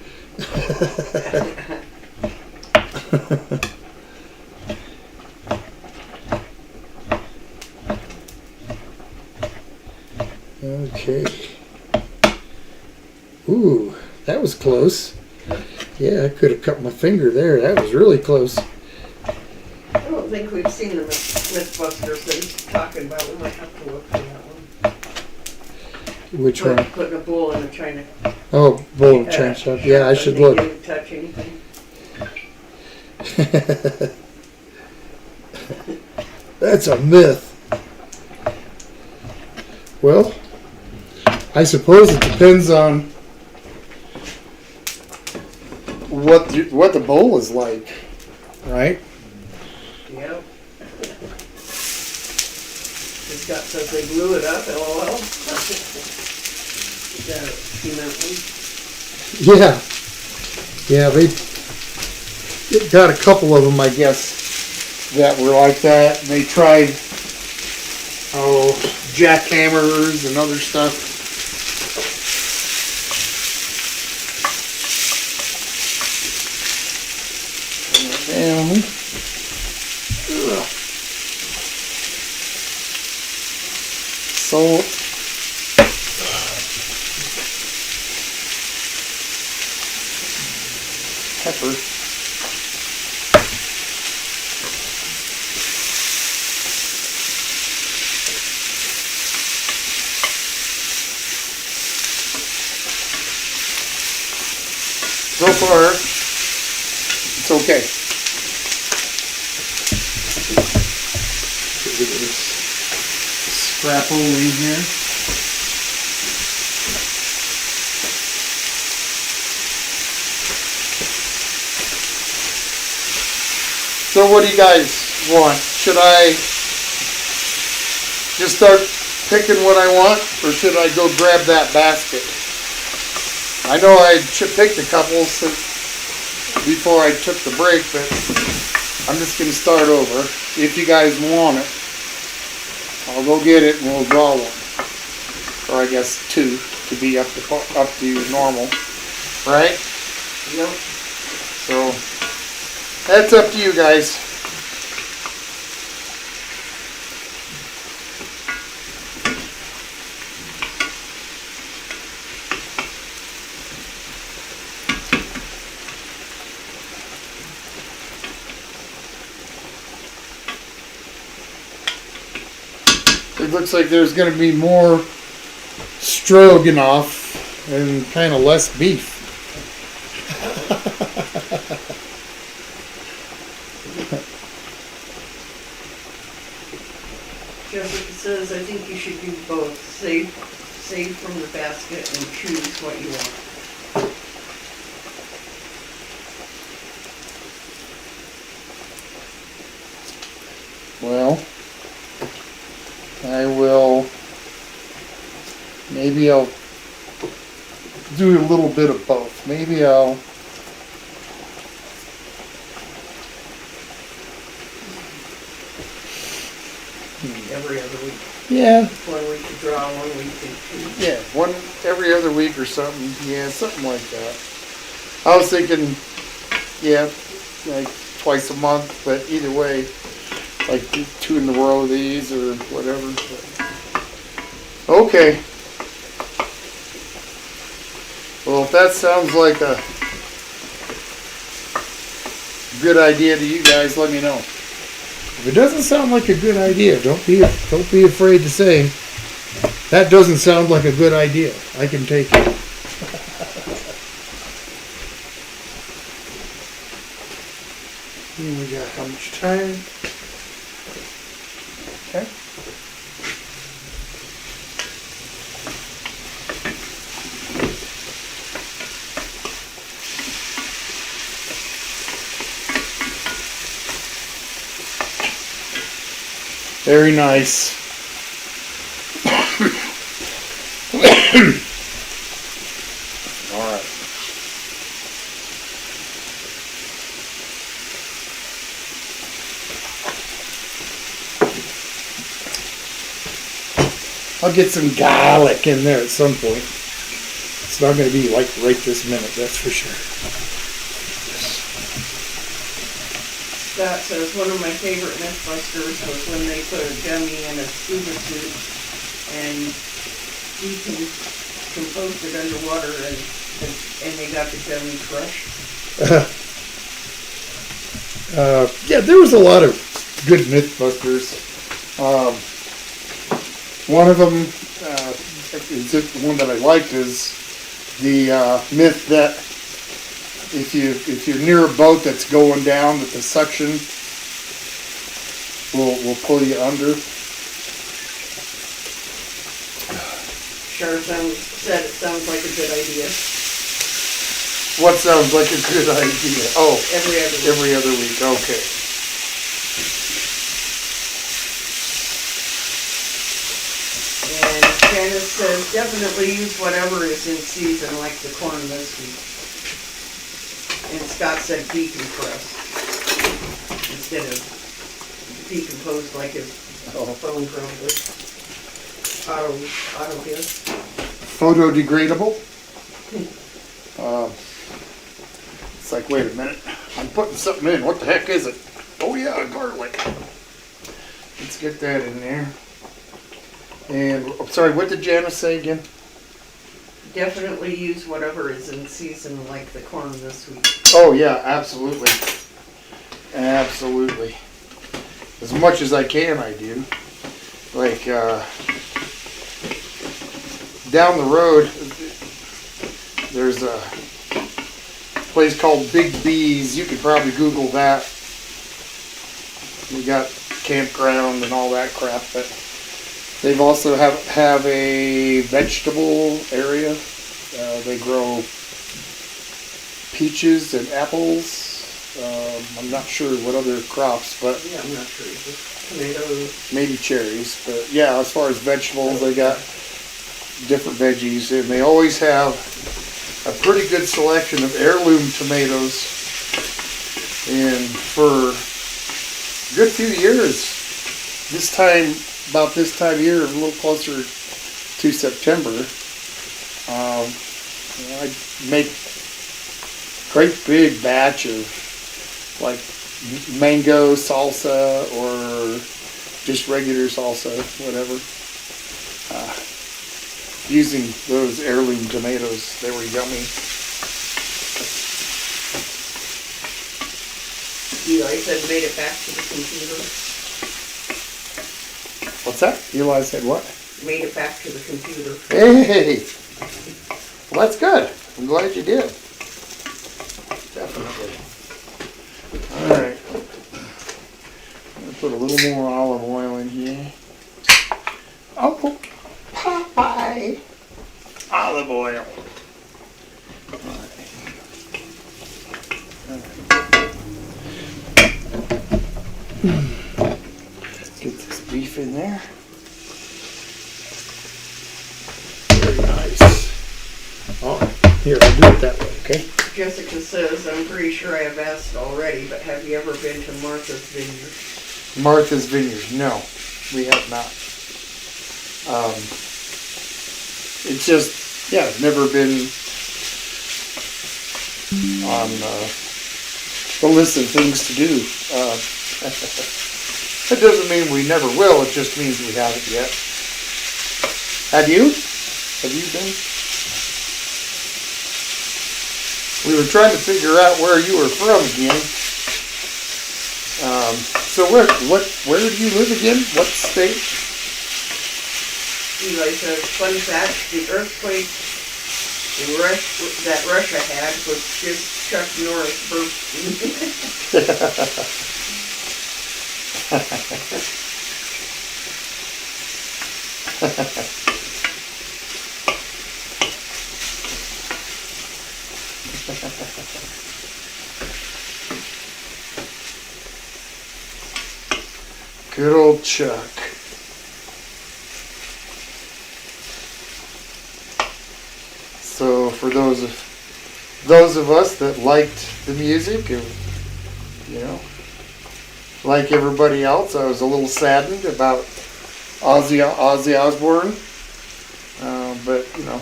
Okay. Ooh, that was close. Yeah, I could have cut my finger there. That was really close. I don't think we've seen the Mythbusters that he's talking about. We might have to look for that one. Which one? Putting a bull in a china. Oh, bull in a china shop. Yeah, I should look. Didn't touch anything. That's a myth. Well, I suppose it depends on what the bowl is like, right? Yep. Just got says they blew it up, LOL. Is that a cement one? Yeah. Yeah, they got a couple of them, I guess, that were like that. And they tried, jackhammers and other stuff. Down. Salt. Pepper. So far, it's okay. bit of this scrapola in here. So what do you guys want? Should I just start picking what I want, or should I go grab that basket? I know I picked a couple before I took the break, but I'm just going to start over. If you guys want it, I'll go get it and we'll draw one. Or I guess two to be up to normal, right? Yep. So that's up to you guys. It looks like there's going to be more stroganoff and kind of less beef. Jessica says, I think you should do both. Save from the basket and choose what you want. Well, I will, maybe I'll do a little bit of both. Maybe I'll, Every other week. yeah, 1 week to draw, 1 week to choose. yeah, one every other week or something. Yeah, something like that. I was thinking, yeah, like twice a month, but either way, like 2 in a row of these or whatever. Okay. Well, if that sounds like a good idea to you guys, let me know. If it doesn't sound like a good idea, don't be afraid to say that doesn't sound like a good idea. I can take it. And we got how much time? Okay. Very nice. All right. I'll get some garlic in there at some point. It's not going to be like right this minute, that's for sure. Scott says one of my favorite Mythbusters was when they put a dummy in a scuba suit and decomposed it underwater and they got the dummy crushed. Yeah, there was a lot of good Mythbusters. One of them, the one that I liked, is the myth that if you're near a boat that's going down, that the suction will pull you under. Char said it sounds like a good idea. What sounds like a good idea? Oh, Every other week. every other week. Okay. And Janice says definitely use whatever is in season, like the corn this week. And Scott said decompress instead of decomposed like his phone probably. Auto gift. Photodegradable. It's like, wait a minute, I'm putting something in. What the heck is it? Oh yeah, garlic. Let's get that in there. And I'm sorry, what did Janice say again? Definitely use whatever is in season, like the corn this week. Oh yeah, absolutely. Absolutely. As much as I can, I do. Like, down the road, there's a place called Big B's. You could probably Google that. We got campground and all that crap. But they've also have a vegetable area. They grow peaches and apples. I'm not sure what other crops, but Yeah, I'm not sure. Just tomatoes. maybe cherries. But yeah, as far as vegetables, they got different veggies, and they always have a pretty good selection of heirloom tomatoes. And for a good few years, about this time of year, a little closer to September, I'd make great big batch of like mango salsa or just regular salsa, whatever. Using those heirloom tomatoes, they were yummy. Eli said made it back to the computer. What's that? Eli said what? Made it back to the computer. Hey! Well, that's good. I'm glad you did. Definitely. Alright. I'm going to put a little more olive oil in here. Oh, Popeye! Olive oil. Get this beef in there. Very nice. Oh, here, I'll do it that way, okay? Jessica says, I'm pretty sure I have asked already, but have you ever been to Martha's Vineyard? Martha's Vineyard. No, we have not. It's just, yeah, I've never been on the list of things to do. That doesn't mean we never will, it just means we haven't yet. Have you? Have you been? We were trying to figure out where you were from again. So where do you live again? What state? Eli says, fun fact, the earthquake that Russia had was just Chuck Norris Good old Chuck. So for those of us that liked the music, you know, like everybody else, I was a little saddened about Ozzy Osbourne, but you know,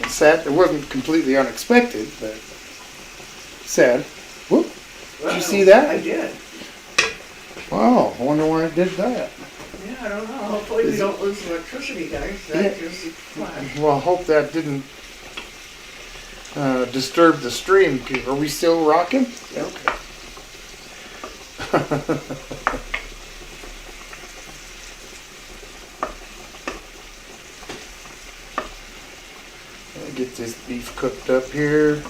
sad. It wasn't completely unexpected, but sad. Whoop! Did you see that? I did. Wow! I wonder why it did that. Yeah, I don't know. Hopefully we don't lose electricity, guys. That just fine. Well, I hope that didn't disturb the stream. Are we still rocking? Yep. Okay. Get this beef cooked up here.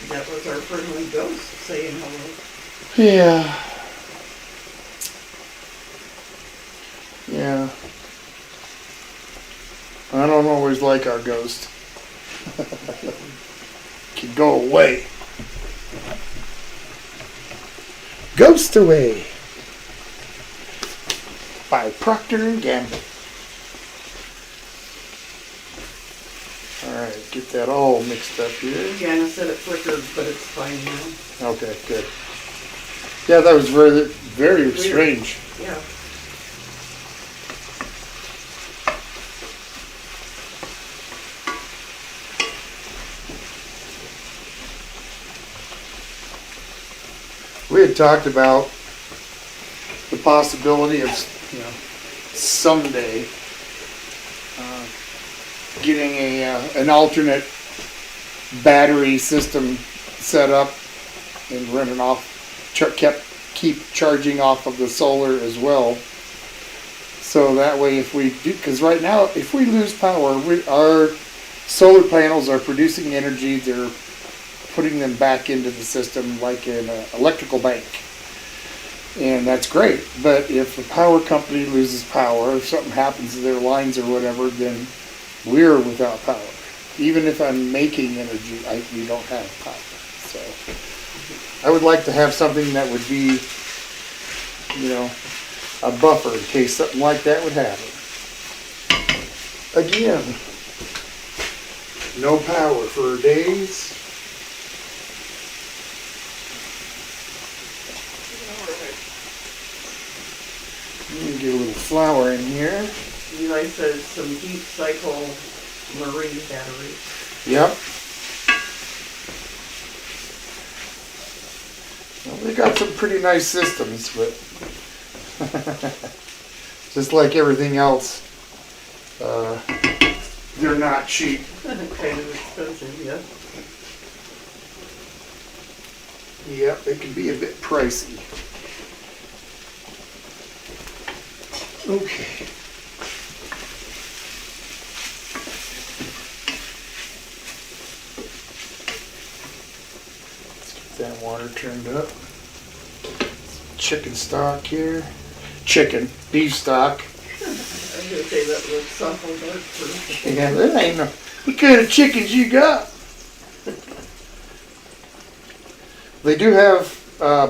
That was our friendly ghost saying hello. Yeah. Yeah. I don't always like our ghost. Can go away. Ghost Away by Procter & Gamble. Alright, get that all mixed up here. Janice said it flickered, but it's fine now. Okay, good. Yeah, that was very, very Weird. strange. Yeah. We had talked about the possibility of, you know, someday getting an alternate battery system set up and running off, keep charging off of the solar as well. So that way, if we do, because right now, if we lose power, solar panels are producing energy. They're putting them back into the system like an electrical bank. And that's great. But if the power company loses power, if something happens to their lines or whatever, then we're without power. Even if I'm making energy, we don't have power. So I would like to have something that would be, you know, a buffer in case something like that would happen. Again, no power for days. Let me get a little flour in here. Eli says some deep cycle marine batteries. Yep. Well, they got some pretty nice systems, but just like everything else, they're not cheap. Kind of expensive, yeah. Yep, they can be a bit pricey. Okay. Let's get that water turned up. Chicken stock here. Chicken, beef stock. I was going to say that looks awful dark for Yeah, that ain't no. What kind of chickens you got? They do have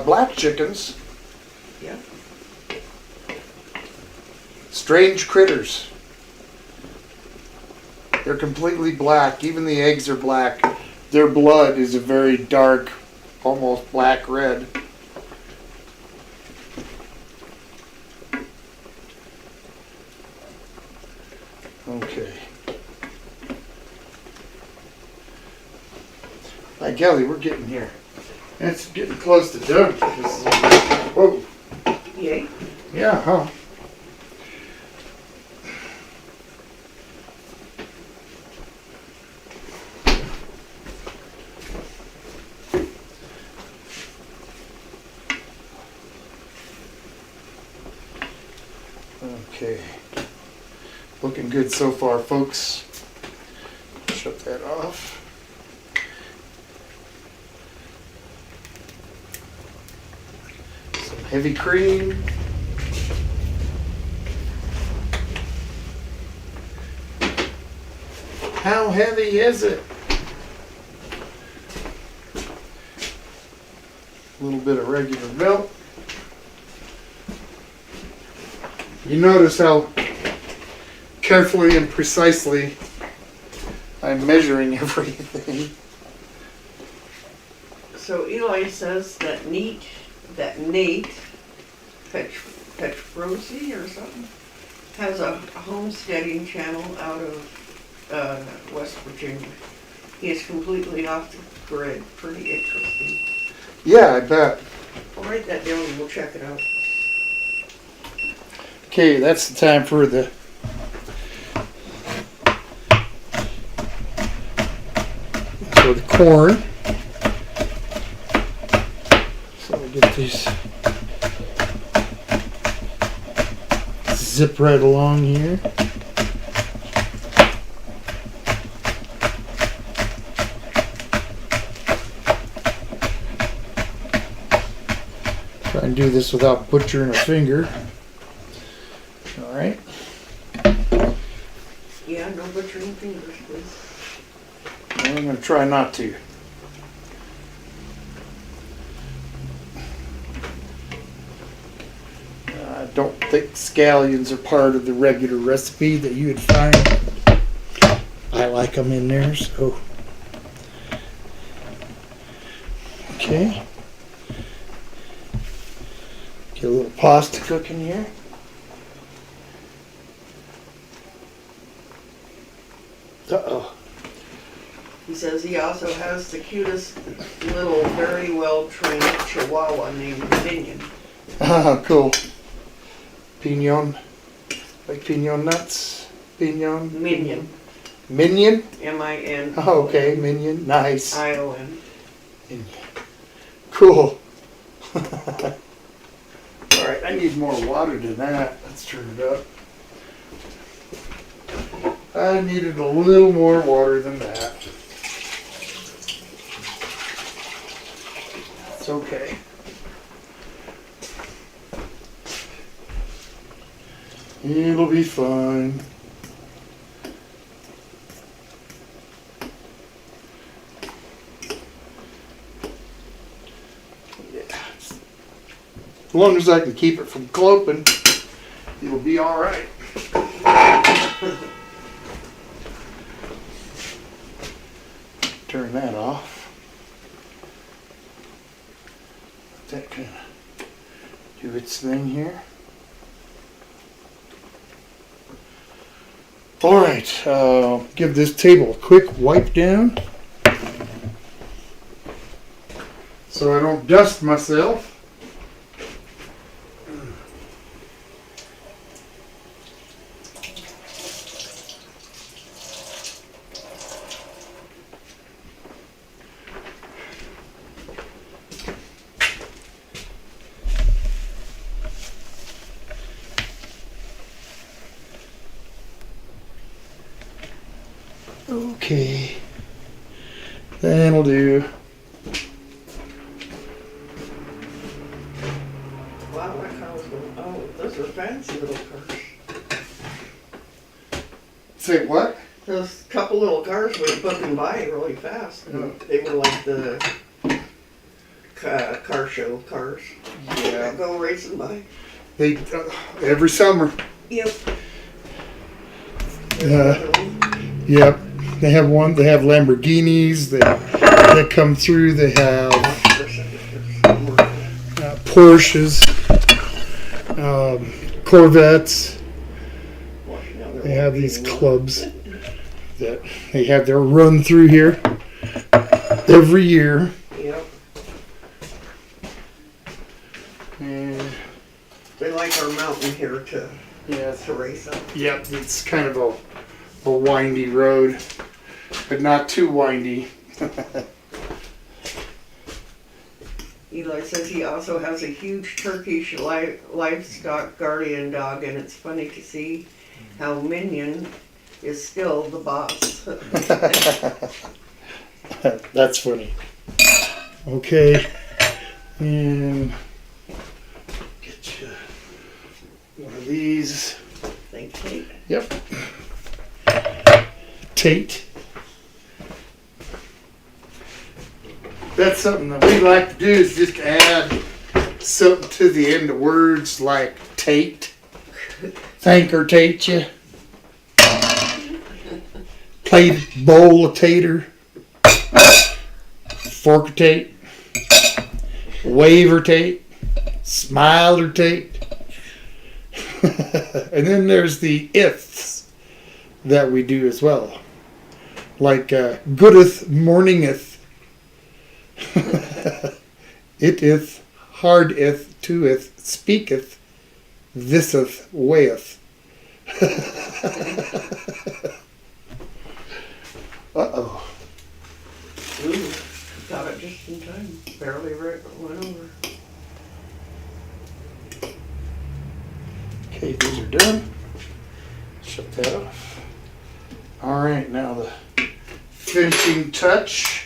black chickens. Yeah. Strange critters. They're completely black. Even the eggs are black. Their blood is a very dark, almost black red. Okay. By golly, we're getting here. It's getting close to done. This is, whoa. Yay. Yeah, huh? Okay. Looking good so far, folks. Shut that off. Some heavy cream. How heavy is it? A little bit of regular milk. You notice how carefully and precisely I'm measuring everything. So Eli says that Nate Petrosi or something has a homesteading channel out of West Virginia. He is completely off the grid. Pretty interesting. Yeah, I bet. I'll write that down and we'll check it out. Okay, that's the time for the corn. So we get these zip right along here. Try and do this without butchering a finger. All right. Yeah, no butchering fingers, please. I'm going to try not to. I don't think scallions are part of the regular recipe that you would find. I like them in there, so. Okay. Get a little pasta cooking here. Uh-oh. He says he also has the cutest little, very well-trained chihuahua named Minion. Ah, cool. Pinon. Like pinon nuts? Pinon? Minion. Minion? M-I-N. Oh, okay, minion. Nice. I-O-N. Minion. Cool. Alright, I need more water than that. Let's turn it up. I needed a little more water than that. It's okay. It'll be fine. Yeah. As long as I can keep it from clopping, it'll be all right. Turn that off. Let that kind of do its thing here. All right, give this table a quick wipe down so I don't dust myself. Okay, that'll do. Wow, that car was going, oh, those are fancy little cars. Say what? Those couple little cars were bumping by really fast. Yeah. They were like the car show cars. Yeah. Go racing by. They every summer. Yep. Yep. They have one. They have Lamborghinis that come through. They have Porsches, Corvettes. They have these clubs that they have their run through here every year. Yep. And They like our mountain here to race up. Yep, it's kind of a windy road, but not too windy. Eli says he also has a huge Turkish livestock guardian dog, and it's funny to see how Minion is still the boss. That's funny. Okay, and get you one of these. Thanks, Kate. Yep. Tate. That's something that we like to do, is just add something to the end of words like Tate. Thank her, Tate you. Plate bowl of tater. Fork or Tate. Wave or Tate. Smile or Tate. And then there's the ifs that we do as well. Like goodeth morningeth. Iteth, hardeth, toeth, speaketh, thiseth, weigheth. Uh-oh. Ooh, got it just in time. Barely went over. Okay, these are done. Shut that off. All right, now the finishing touch,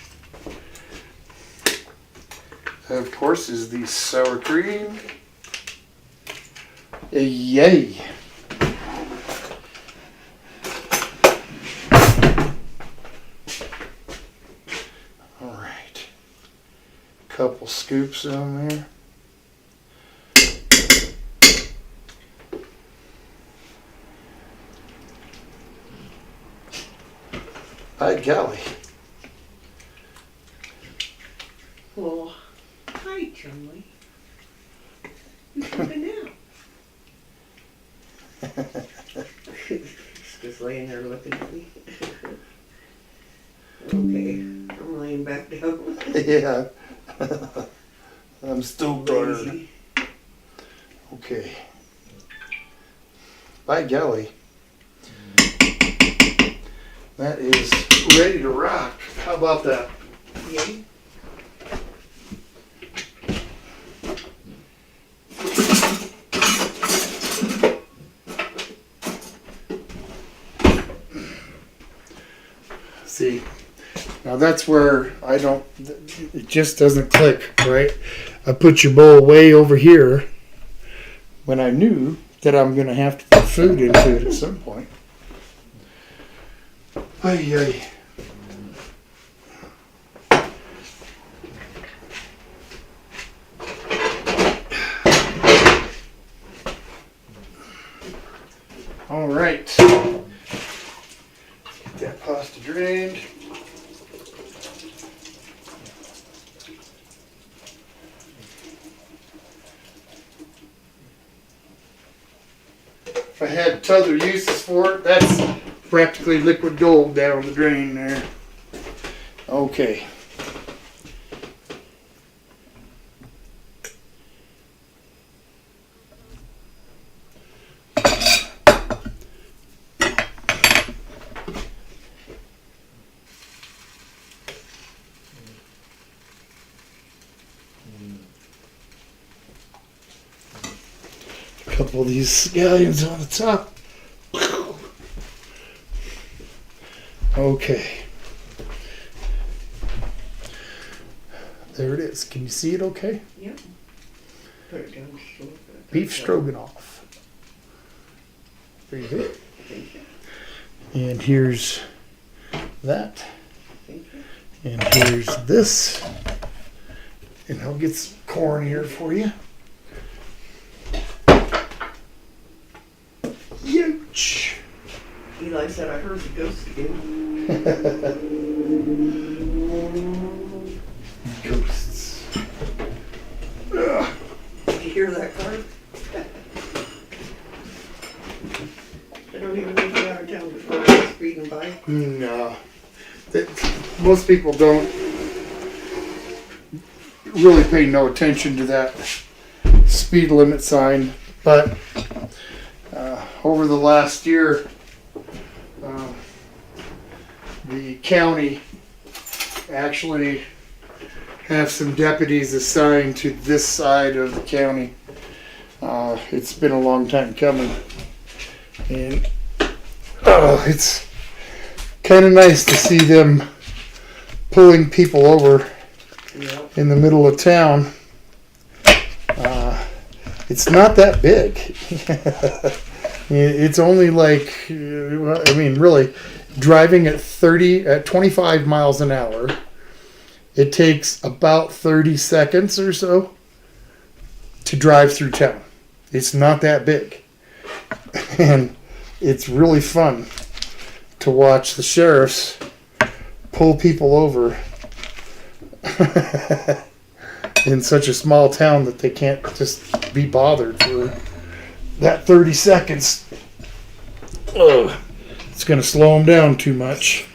of course, is the sour cream. Yay! All right, couple scoops on there. By golly. Well, hi, Chumley. You took a nap. He's just laying there looking at me. Okay, I'm laying back down. Yeah. I'm still tired. Lazy. Okay. By golly. That is ready to rock. How about that? Yay. See, now that's where I don't, it just doesn't click, right? I put your bowl way over here when I knew that I'm going to have to put food into it at some point. Ay, ay. All right. Get that pasta drained. If I had other uses for it, that's practically liquid gold down the drain there. Okay. A couple of these scallions on the top. Okay. There it is. Can you see it okay? Yep. Put it down just a little bit. Beef stroganoff. There you go. Thank you. And here's that. Thank you. And here's this. And I'll get some corn here for you. Youch. Eli said, I heard the ghost again. Ghosts. Ugh. Did you hear that car? They don't even make it out of town before they're speeding by. No. Most people don't really pay no attention to that speed limit sign, but over the last year, the county actually have some deputies assigned to this side of the county. It's been a long time coming, and it's kind of nice to see them pulling people over Yep. in the middle of town. It's not that big. It's only like, I mean, really, driving at 25 miles an hour, it takes about 30 seconds or so to drive through town. It's not that big. And it's really fun to watch the sheriffs pull people over in such a small town that they can't just be bothered for that 30 seconds. Ugh. It's going to slow them down too much.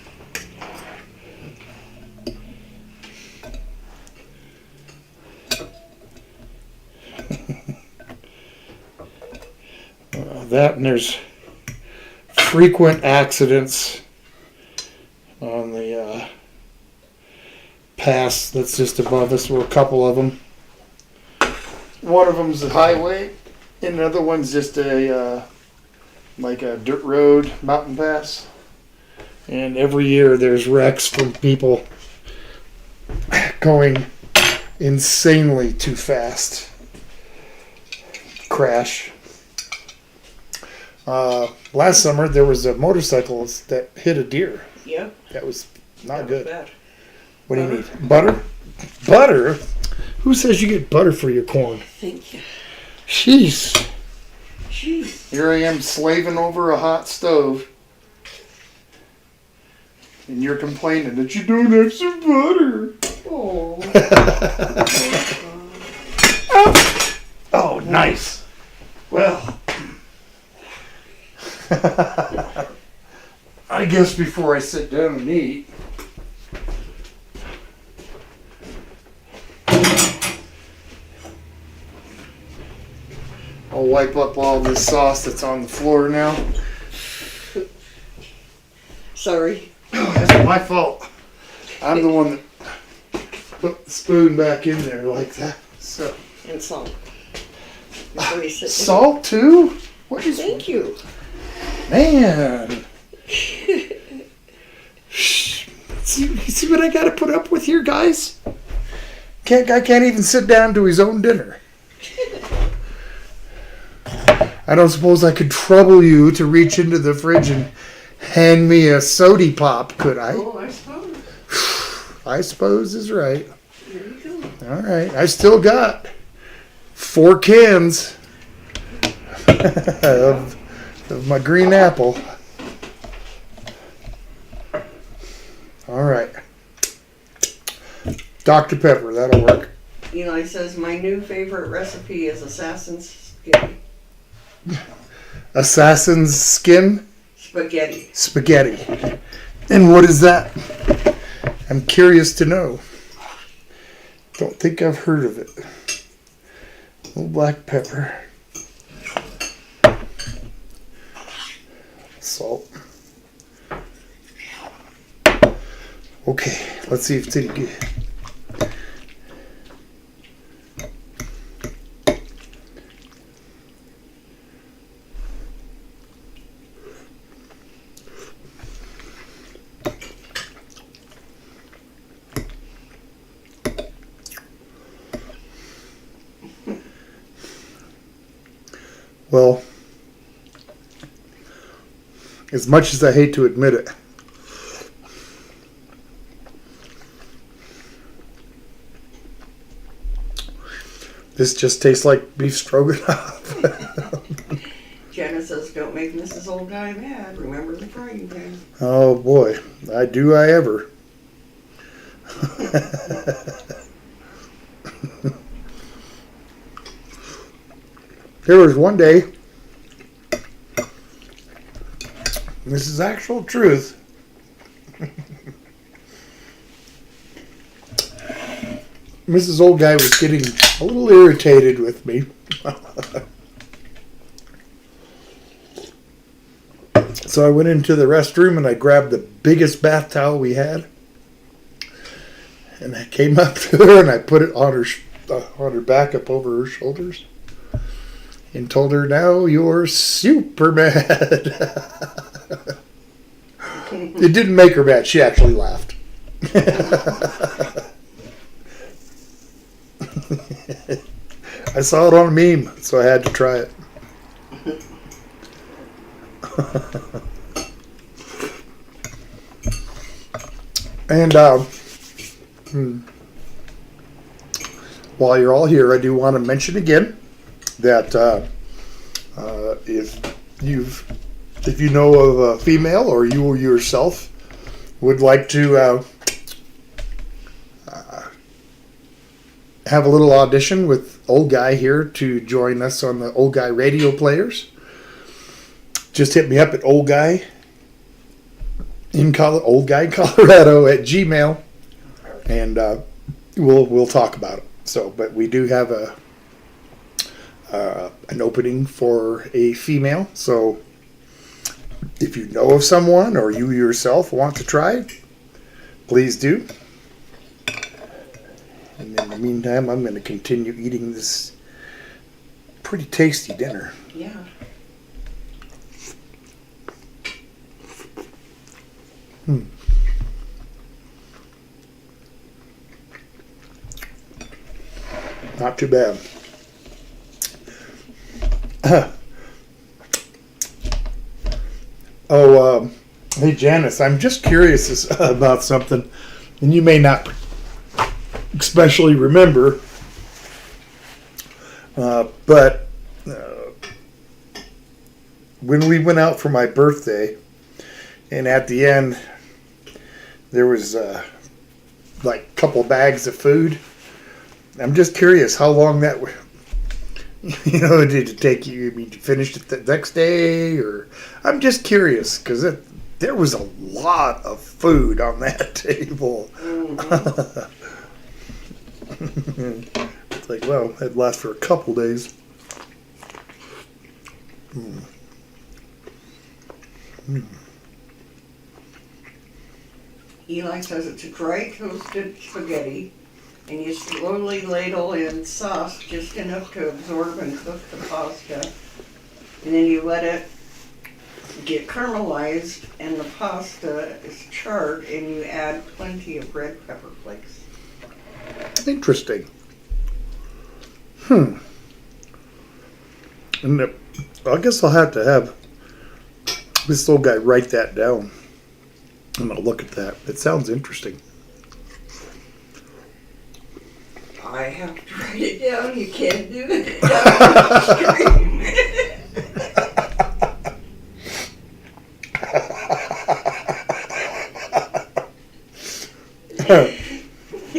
That, and there's frequent accidents on the pass that's just above us. We're a couple of them. One of them's a highway, and the other one's just a like a dirt road mountain pass. And every year there's wrecks from people going insanely too fast. Crash. Last summer there was a motorcycle that hit a deer. Yep. That was not That was good. bad. What do you need? Butter? Butter? Who says you get butter for your corn? Thank you. Jeez. Jeez. Here I am slaving over a hot stove. And you're complaining that you don't have some butter. Oh. Oh, nice. Well, I guess before I sit down and eat, I'll wipe up all this sauce that's on the floor now. Sorry. Oh, that's my fault. I'm the one that put the spoon back in there like that. So And salt. Before you sit down. salt too? What is? Thank you. Man. what I got to put up with here, guys? I can't even sit down to his own dinner. I don't suppose I could trouble you to reach into the fridge and hand me a sody pop, could I? Oh, I suppose. I suppose is right. There you go. All right. I still got 4 cans of my green apple. All right. Dr. Pepper, that'll work. Eli says, my new favorite recipe is assassin's spaghetti. Assassin's skin? Spaghetti. Spaghetti. And what is that? I'm curious to know. Don't think I've heard of it. A little black pepper. Salt. Okay, let's see if it's any good. Well, as much as I hate to admit it, this just tastes like beef stroganoff. Jenna says, don't make Mrs. Old Guy mad. Remember the frying pan. Oh boy, do I ever. There was one day, this is actual truth, Mrs. Old Guy was getting a little irritated with me. So I went into the restroom and I grabbed the biggest bath towel we had. And I came up to her and I put it on her back up over her shoulders. And told her, now you're super mad. It didn't make her mad. She actually laughed. I saw it on a meme, so I had to try it. And while you're all here, I do want to mention again that if you know of a female or you yourself would like to have a little audition with Old Guy here to join us on the Old Guy Radio Players, just hit me up at Old Guy Colorado at Gmail, and we'll talk about it. So, but we do have an opening for a female. So, if you know of someone or you yourself want to try, please do. And in the meantime, I'm going to continue eating this pretty tasty dinner. Yeah. Not too bad. Hey Janice, I'm just curious about something, and you may not especially remember, but when we went out for my birthday, and at the end there was like a couple bags of food. I'm just curious how long that did it take you? I mean, you finished it the next day, or I'm just curious because there was a lot of food on that table. It's like, well, it'd last for a couple days. Eli says it's a dry toasted spaghetti, and you slowly ladle in sauce just enough to absorb and cook the pasta. And then you let it get caramelized, and the pasta is charred, and you add plenty of red pepper flakes. Interesting. And I guess I'll have to have this little guy write that down. I'm going to look at that. It sounds interesting. I have to write it down. You can't do it.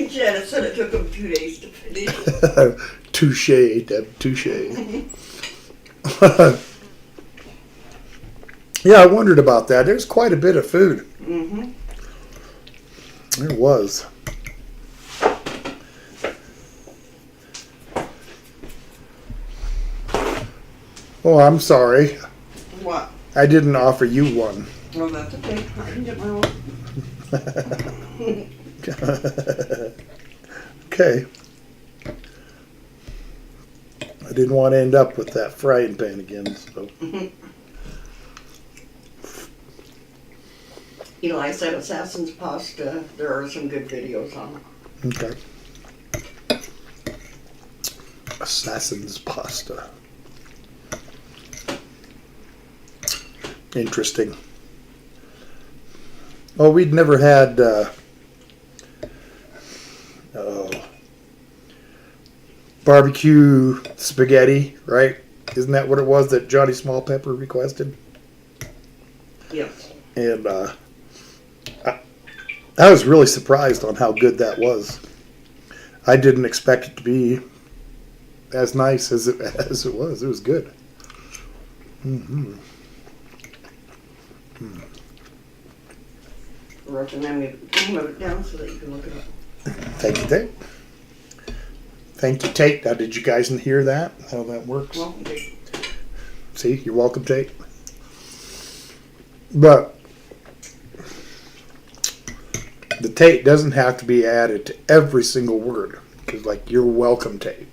Janet said it took him 2 days to finish. Touche, Deb, touche. Yeah, I wondered about that. There's quite a bit of food. Mm-hmm. There was. Oh, I'm sorry. What? I didn't offer you one. Well, that's okay. I can get my own. Okay. I didn't want to end up with that frying pan again, so. Eli said Assassin's Pasta. There are some good videos on it. Okay. Assassin's Pasta. Interesting. Oh, we'd never had barbecue spaghetti, right? Isn't that what it was that Johnny Small Pepper requested? Yes. And I was really surprised on how good that was. I didn't expect it to be as nice as it was. It was good. Mm-hmm. I wrote the name of it down so that you can look it up. Thank you, Tate. Thank you, Tate. Now, did you guys hear that? How that works? Welcome, Jake. See, you're welcome, Tate. But the Tate doesn't have to be added to every single word. Because, like, you're welcome, Tate.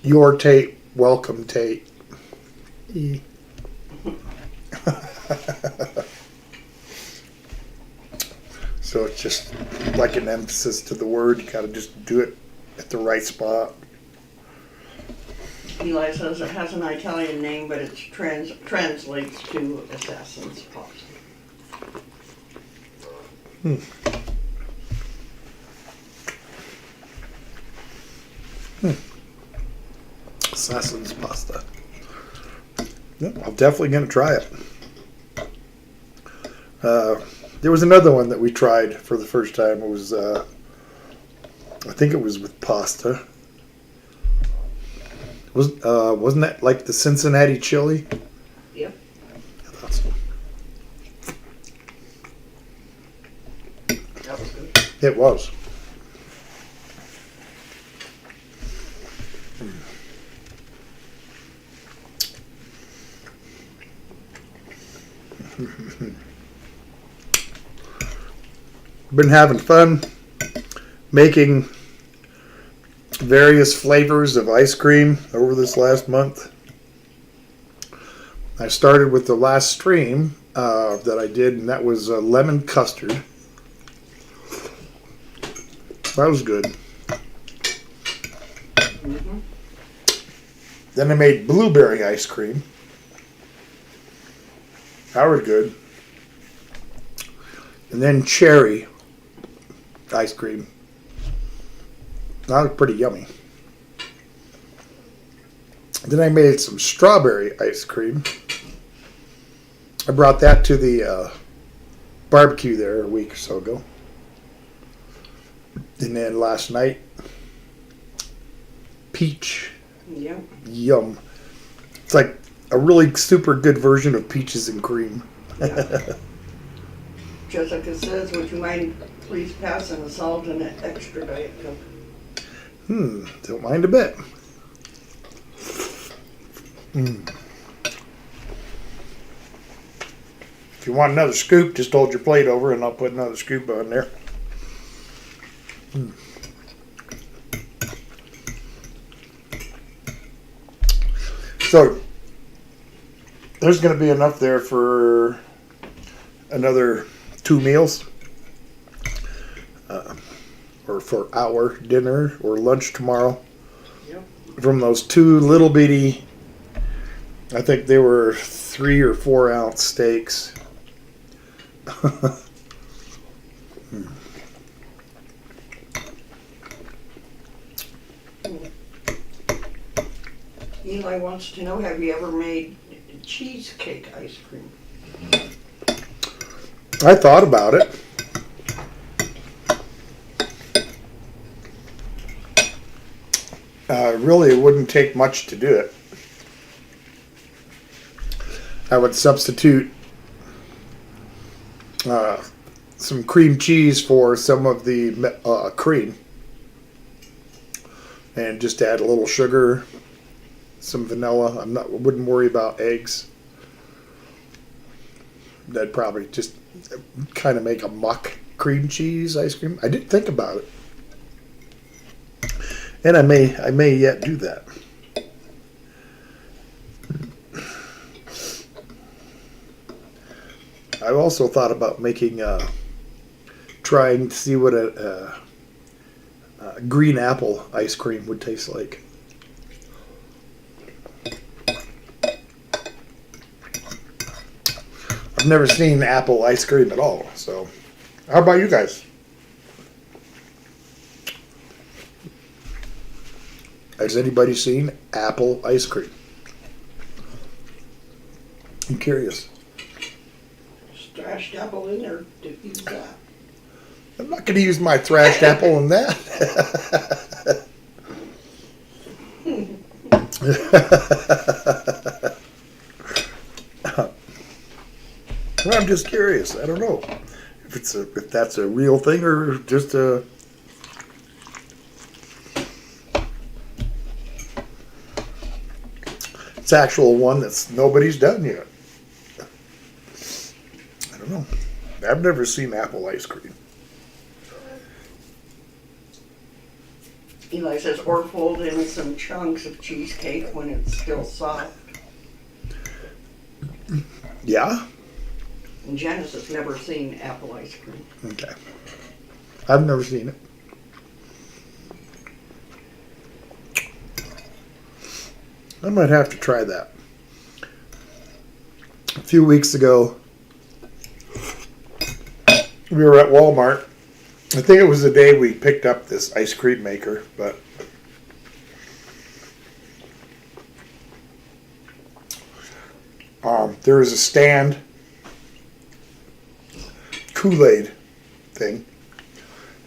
Your Tate, welcome, Tate. So it's just like an emphasis to the word. You gotta just do it at the right spot. Eli says it has an Italian name, but it translates to Assassin's Pasta. Assassin's Pasta. Yep, I'm definitely going to try it. There was another one that we tried for the first time. It was, I think it was with pasta. Wasn't that like the Cincinnati chili? Yep. I thought so. That was good. It was. Been having fun making various flavors of ice cream over this last month. I started with the last stream that I did, and that was lemon custard. That was good. Mm-hmm. Then I made blueberry ice cream. That was good. And then cherry ice cream. That was pretty yummy. Then I made some strawberry ice cream. I brought that to the barbecue there a week or so ago. And then last night, peach. Yep. Yum. It's like a really super good version of peaches and cream. Yeah. Jessica says, would you mind please passing the salt and an extra Diet Coke? Don't mind a bit. If you want another scoop, just hold your plate over and I'll put another scoop on there. So there's going to be enough there for another 2 meals, or for our dinner or lunch tomorrow. Yep. From those 2 little bitty, I think they were 3 or 4 ounce steaks. Eli wants to know, have you ever made cheesecake ice cream? I thought about it. Really, it wouldn't take much to do it. I would substitute some cream cheese for some of the cream, and just add a little sugar, some vanilla. Wouldn't worry about eggs. That'd probably just kind of make a muck cream cheese ice cream. I didn't think about it, and I may yet do that. I've also thought about making, trying to see what a green apple ice cream would taste like. I've never seen apple ice cream at all. So, how about you guys? Has anybody seen apple ice cream? I'm curious. Thrashed apple in there to use that. I'm not going to use my thrashed apple in that. Well, I'm just curious. I don't know if that's a real thing or just a. It's actual one that's nobody's done yet. I don't know. I've never seen apple ice cream. Eli says, or fold in some chunks of cheesecake when it's still soft. Yeah? And Janice has never seen apple ice cream. Okay. I've never seen it. I might have to try that. A few weeks ago, we were at Walmart. I think it was the day we picked up this ice cream maker, but there was a stand Kool-Aid thing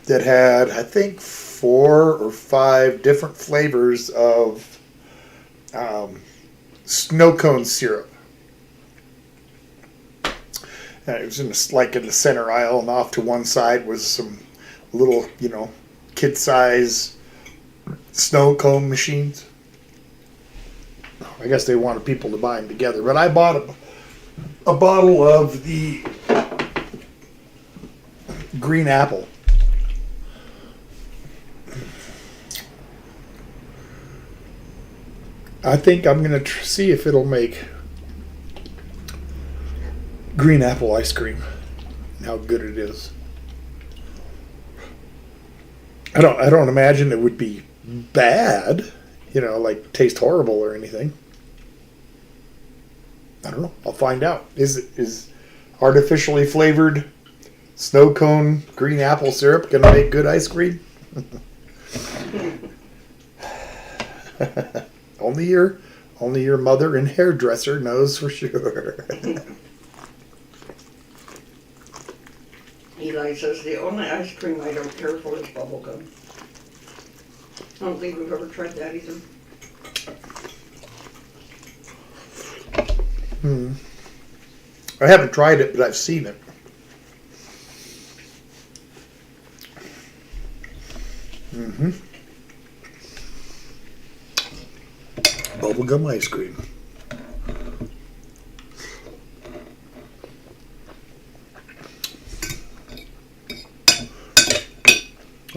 that had, I think, 4 or 5 different flavors of snow cone syrup. And it was in the center aisle, and off to one side was some little, kid-size snow cone machines. I guess they wanted people to buy them together, but I bought a bottle of the green apple. I think I'm going to see if it'll make green apple ice cream and how good it is. I don't imagine it would be bad, like taste horrible or anything. I don't know. I'll find out. Is artificially flavored snow cone green apple syrup going to make good ice cream? Only your mother and hairdresser knows for sure. Eli says the only ice cream I don't care for is bubblegum. I don't think we've ever tried that either. I haven't tried it, but I've seen it. Bubblegum ice cream.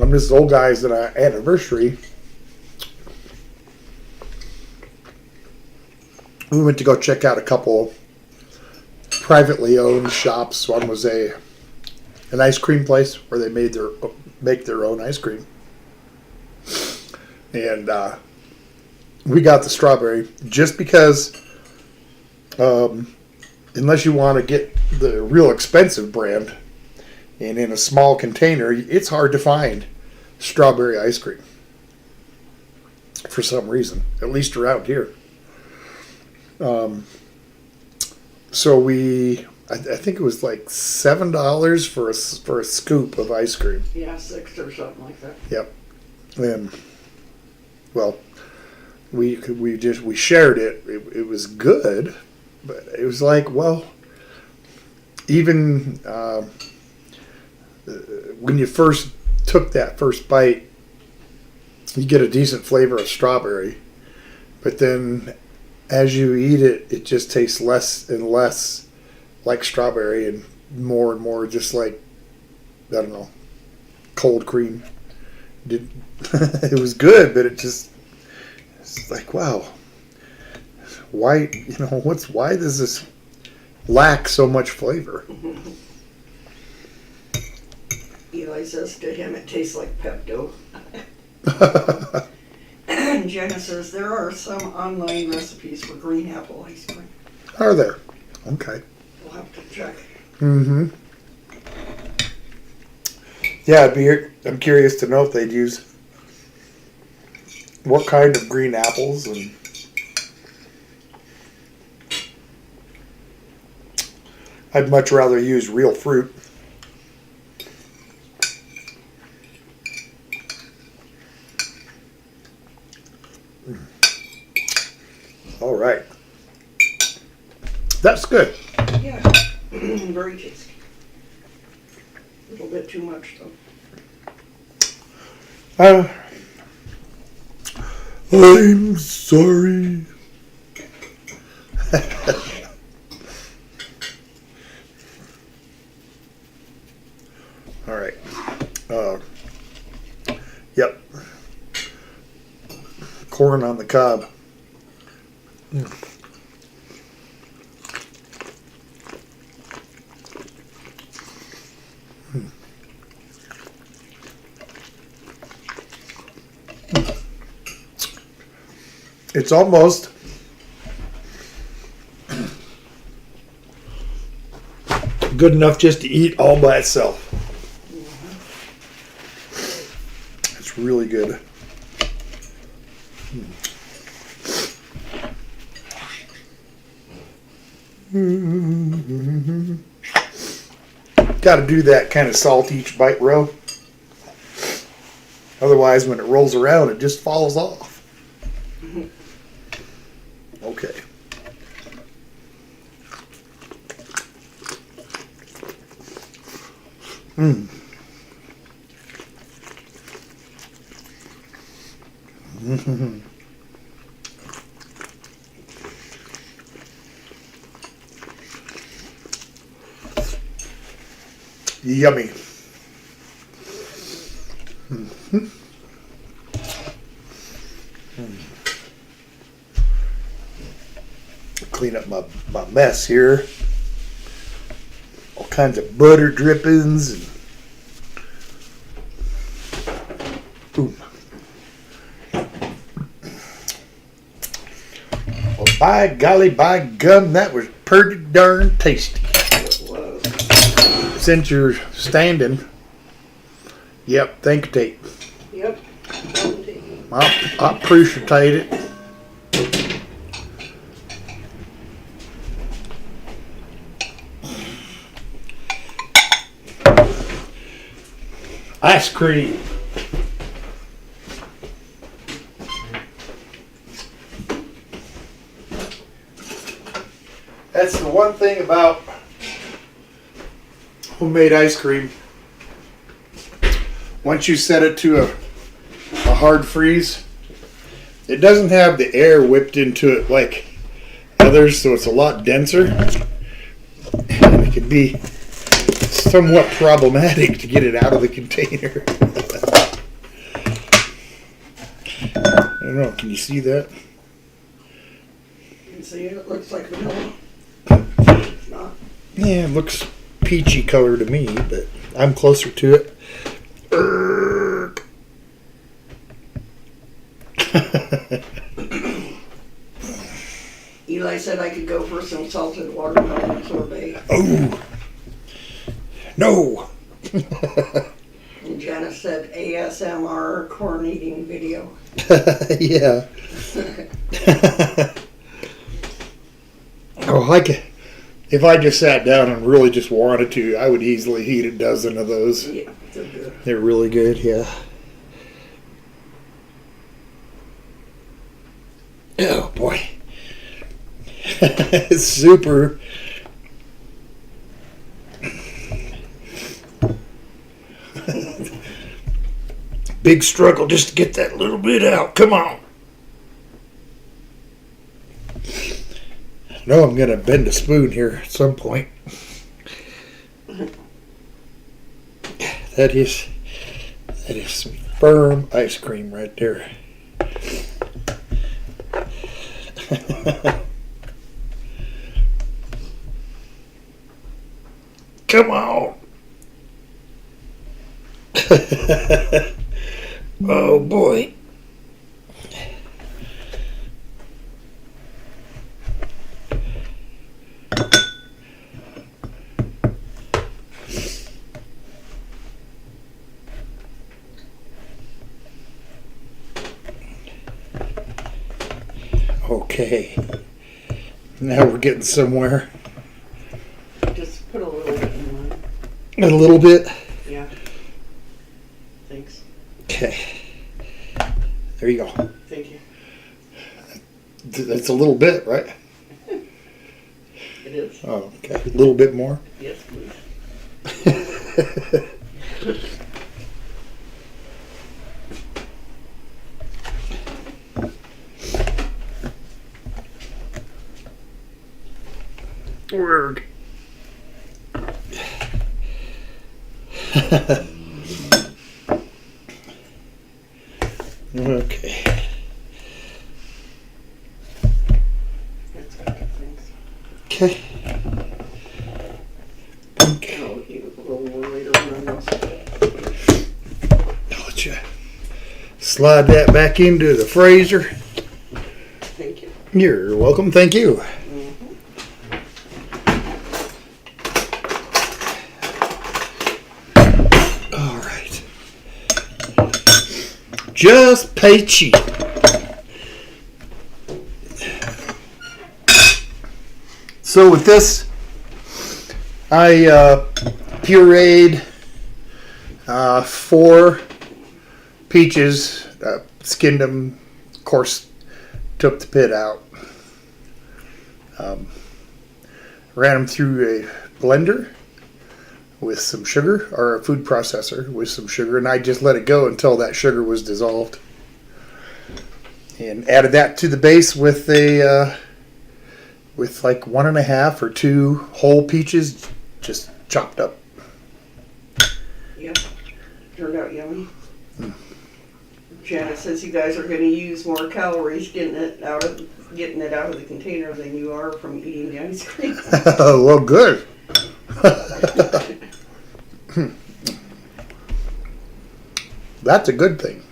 I'm this old guy's anniversary. we went to go check out a couple privately owned shops. One was an ice cream place where they make their own ice cream, and we got the strawberry just because. Unless you want to get the real expensive brand, and in a small container, it's hard to find strawberry ice cream for some reason, at least around here. So I think it was like $7 for a scoop of ice cream. Yeah, 6 or something like that. Yep. And well, we shared it. It was good. But it was like, well, even when you first took that first bite, you get a decent flavor of strawberry. But then as you eat it, it just tastes less and less like strawberry and more just like, I don't know, cold cream. It was good, but it's like, wow. Why does this lack so much flavor? Eli says to him, it tastes like Pepto. And Jenna says, there are some online recipes for green apple ice cream. Are there? Okay. We'll have to check. Mm-hmm. Yeah, I'm curious to know if they'd use what kind of green apples and. I'd much rather use real fruit. All right. That's good. Yeah, very tasty. A little bit too much, though. I'm sorry. All right. Yep. Corn on the cob. It's almost good enough just to eat all by itself. It's really good. Got to do that kind of salt each bite row. Otherwise, when it rolls around, it just falls off. Okay. Yummy. Clean up my mess here. All kinds of butter drippings and boom. Well, by golly, by gum, that was pretty darn tasty. Since you're standing, yep, think of tape. Yep. I appreciate it. Ice cream. That's the one thing about homemade ice cream. Once you set it to a hard freeze, it doesn't have the air whipped into it like others, so it's a lot denser. And it can be somewhat problematic to get it out of the container. I don't know, can you see that? You can see it. It looks like vanilla. It's not. Yeah, it looks peachy color to me, but I'm closer to it. Eli said I could go for some salted watermelon sorbet. Oh, no. And Janice said ASMR corn eating video. Yeah. Oh, I could, if I just sat down and really just wanted to, I would easily eat a dozen of those. Yeah, they're good. They're really good, yeah. Oh, boy. It's super. Big struggle just to get that little bit out. Come on. I know I'm going to bend a spoon here at some point. That is some firm ice cream right there. Come on. Oh boy. Okay. Now we're getting somewhere. Just put a little bit in mine. A little bit. Yeah. Thanks. Okay. There you go. Thank you. That's a little bit, right? It is. Oh, okay. A little bit more. Yes, please. Word. Okay. That's good. Thanks. Okay. Pink. I'll eat a little more later when I'm all set. I'll let you slide that back into the freezer. Thank you. You're welcome. Thank you. All right. Just pay cheap. So with this, I pureed 4 peaches, skinned them, of course, took the pit out. Ran them through a blender with some sugar, or a food processor with some sugar, and I just let it go until that sugar was dissolved. And added that to the base with with like 1.5 or 2 whole peaches, just chopped up. Yeah. Turned out yummy. Janet says you guys are going to use more calories getting it out of the container than you are from eating the ice cream. Well, good. That's a good thing.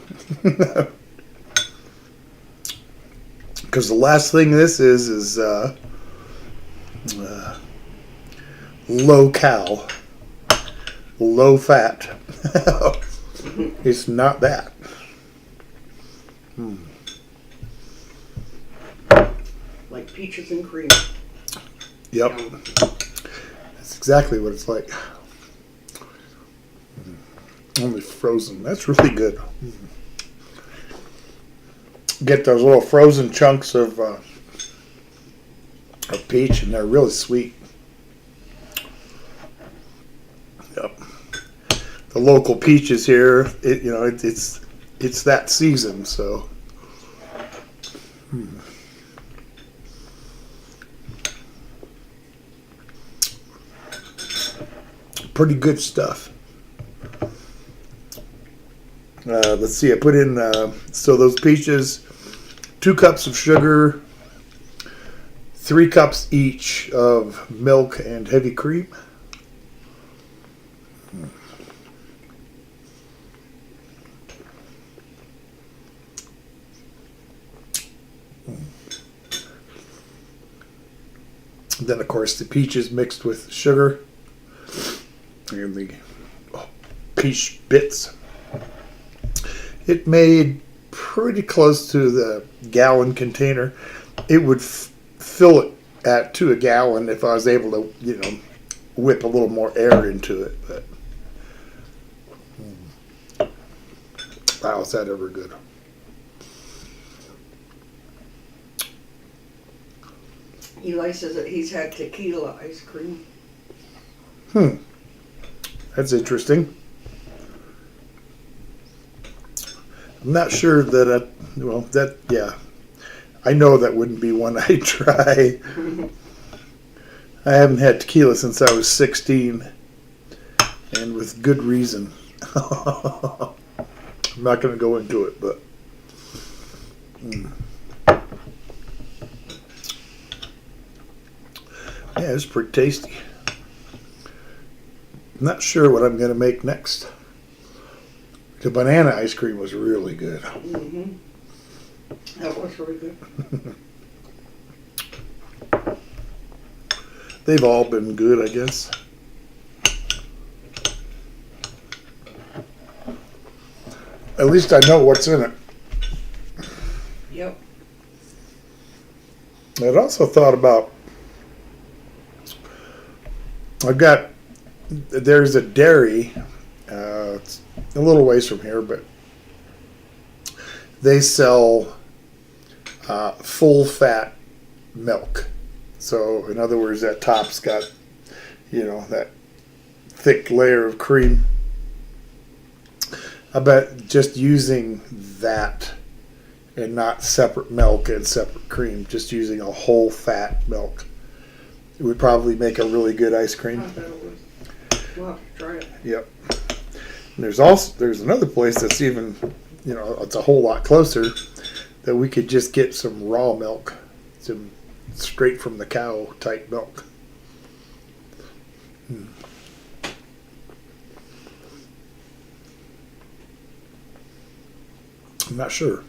Because the last thing this is low cal, low fat. It's not that. Like peaches and cream. Yep. That's exactly what it's like. Only frozen. That's really good. Get those little frozen chunks of peach, and they're really sweet. Yep. The local peaches here, it's that season, so. Pretty good stuff. Let's see, I put in, so those peaches, 2 cups of sugar, 3 cups each of milk and heavy cream. Then, of course, the peaches mixed with sugar and the peach bits. It made pretty close to the gallon container. It would fill it to a gallon if I was able to, whip a little more air into it. But wow, is that ever good? Eli says that he's had tequila ice cream. That's interesting. I'm not sure that, I know that wouldn't be one I'd try. I haven't had tequila since I was 16, and with good reason. I'm not going to go into it, but yeah, it's pretty tasty. I'm not sure what I'm going to make next. The banana ice cream was really good. Mm-hmm. That was really good. They've all been good, I guess. At least I know what's in it. Yep. I'd also thought about, there's a dairy, it's a little ways from here, but they sell full fat milk. So in other words, that top's got, that thick layer of cream. I bet just using that and not separate milk and separate cream, just using a whole fat milk, it would probably make a really good ice cream. I bet it would. We'll have to try it. Yep. And there's another place that's even, it's a whole lot closer, that we could just get some raw milk, some straight from the cow type milk. I'm not sure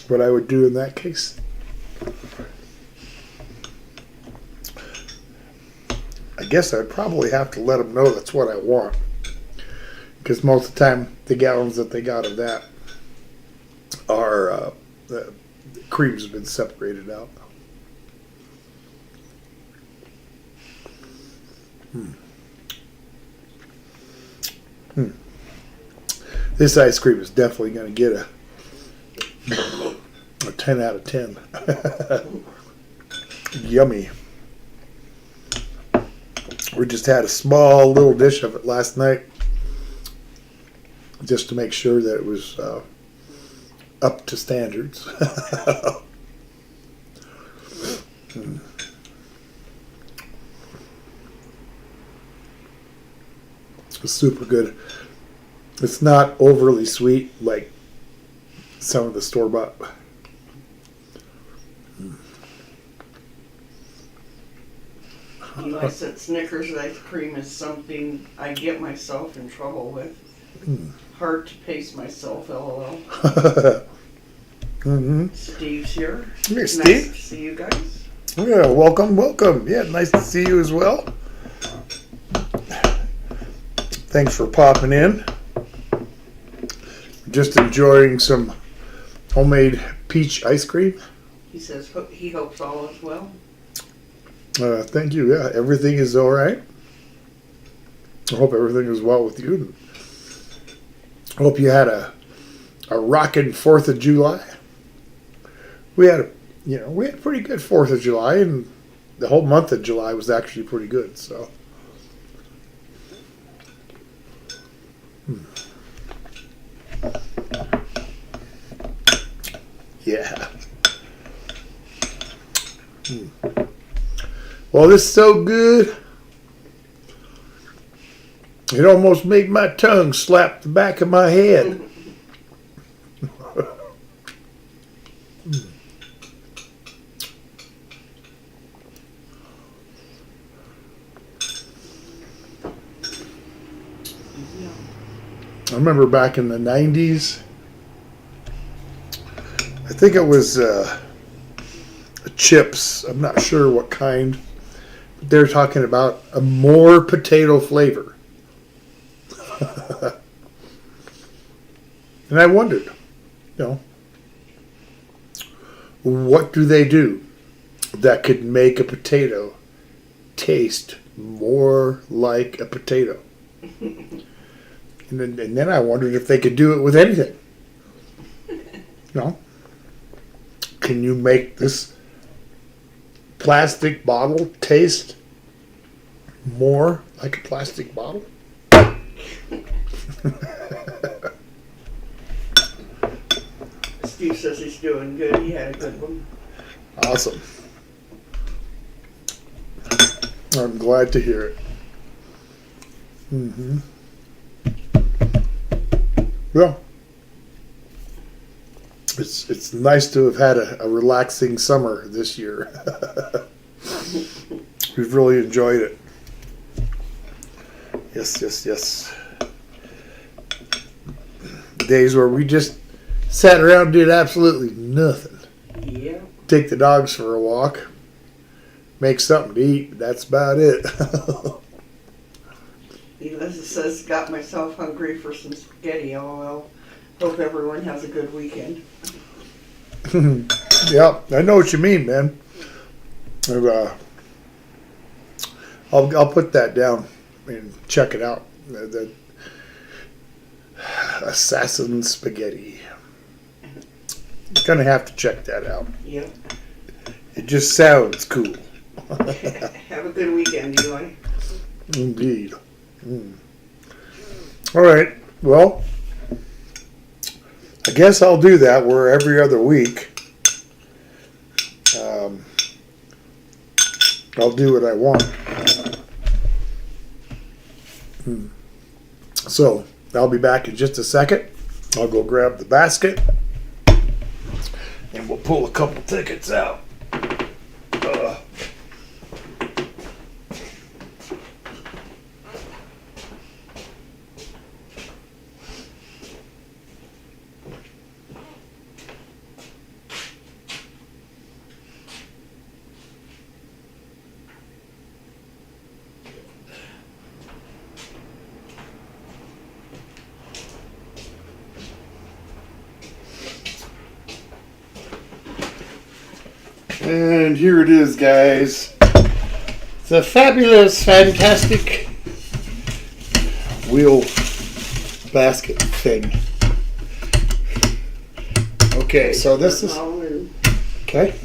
what I would do in that case. I guess I'd probably have to let them know that's what I want, because most of the time the gallons that they got of that are the cream's have been separated out. This ice cream is definitely going to get a 10 out of 10. Yummy. We just had a small little dish of it last night, just to make sure that it was up to standards. It's super good. It's not overly sweet like some of the store-bought. Eli said Snickers ice cream is something I get myself in trouble with. Hard to pace myself, LOL. Steve's here. Here, Nice Steve. to see you guys. Yeah, welcome. Yeah, nice to see you as well. Thanks for popping in. Just enjoying some homemade peach ice cream. He says he hopes all is well. Thank you. Yeah, everything is all right. I hope everything is well with you. I hope you had a rockin' 4th of July. We had a pretty good 4th of July, and the whole month of July was actually pretty good. So, yeah. Well, this is so good. It almost made my tongue slap the back of my head. I remember back in the 90s, I think it was chips. I'm not sure what kind. But they're talking about a more potato flavor. And I wondered, what do they do that could make a potato taste more like a potato? And then I wondered if they could do it with anything. Can you make this plastic bottle taste more like a plastic bottle? Steve says he's doing good. He had a good one. Awesome. I'm glad to hear it. Mm-hmm. Well, it's nice to have had a relaxing summer this year. We've really enjoyed it. Yes. Days where we just sat around and did absolutely nothing. Yeah. Take the dogs for a walk. Make something to eat. That's about it. Elisa says, got myself hungry for some spaghetti. Oh, well. Hope everyone has a good weekend. Yeah, I know what you mean, man. I'll put that down and check it out. The assassin spaghetti. Gonna have to check that out. Yep. It just sounds cool. Have a good weekend, Eli. Indeed. All right. Well, I guess I'll do that. We're every other week. I'll do what I want. So I'll be back in just a second. I'll go grab the basket and we'll pull a couple tickets out. And here it is, guys. It's a fabulous, fantastic wheel basket thing. Okay, so this is... Okay.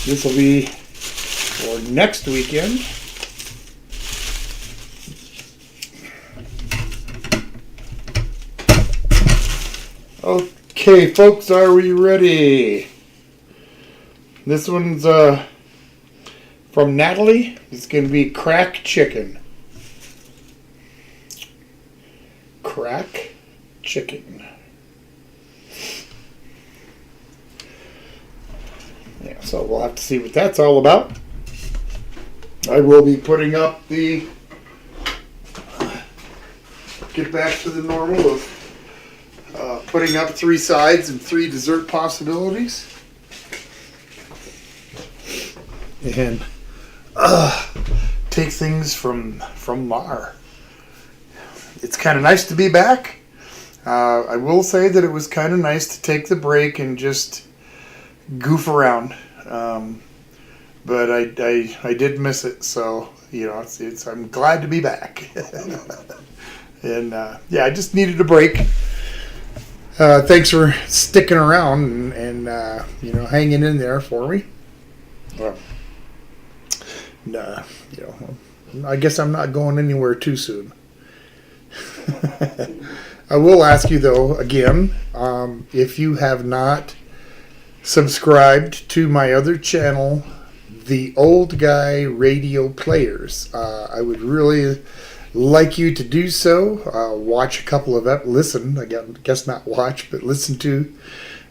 This will be for next weekend. Okay, folks, are we ready? This one's from Natalie. It's going to be crack chicken. Crack chicken. Yeah, so we'll have to see what that's all about. I will be putting up the... get back to the normal of putting up 3 sides and 3 dessert possibilities. And take things from Mar. It's kind of nice to be back. I will say that it was kind of nice to take the break and just goof around. But I did miss it, so it's I'm glad to be back. And I just needed a break. Thanks for sticking around and hanging in there for me. Well, I guess I'm not going anywhere too soon. I will ask you, though, again, if you have not subscribed to my other channel, The Old Guy Radio Players, I would really like you to do so. Watch a couple of listen, I guess not watch, but listen to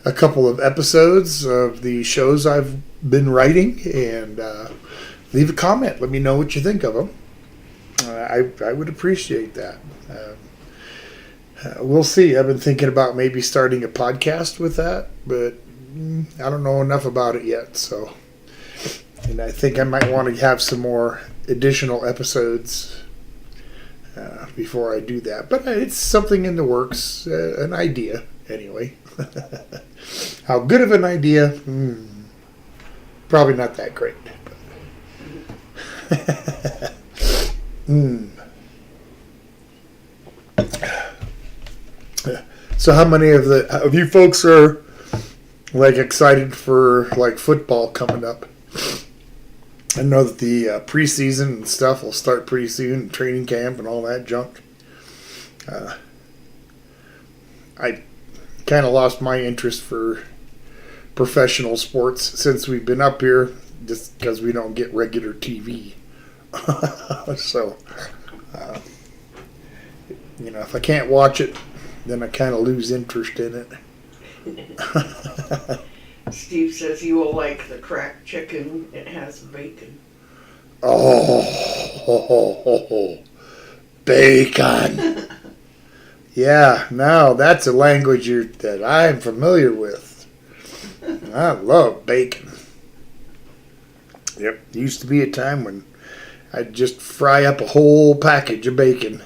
a couple of episodes of the shows I've been writing, and leave a comment. Let me know what you think of them. I would appreciate that. We'll see. I've been thinking about maybe starting a podcast with that, but I don't know enough about it yet. So, and I think I might want to have some more additional episodes before I do that. But it's something in the works, an idea anyway. How good of an idea? Probably not that great. So how many of you folks are like excited for like football coming up? I know that the preseason and stuff will start pretty soon, training camp and all that junk. I kind of lost my interest for professional sports since we've been up here, just because we don't get regular TV. So, if I can't watch it, then I kind of lose interest in it. Steve says you will like the cracked chicken. It has bacon. Oh, bacon. Yeah, now that's a language that I'm familiar with. I love bacon. Yep, used to be a time when I'd just fry up a whole package of bacon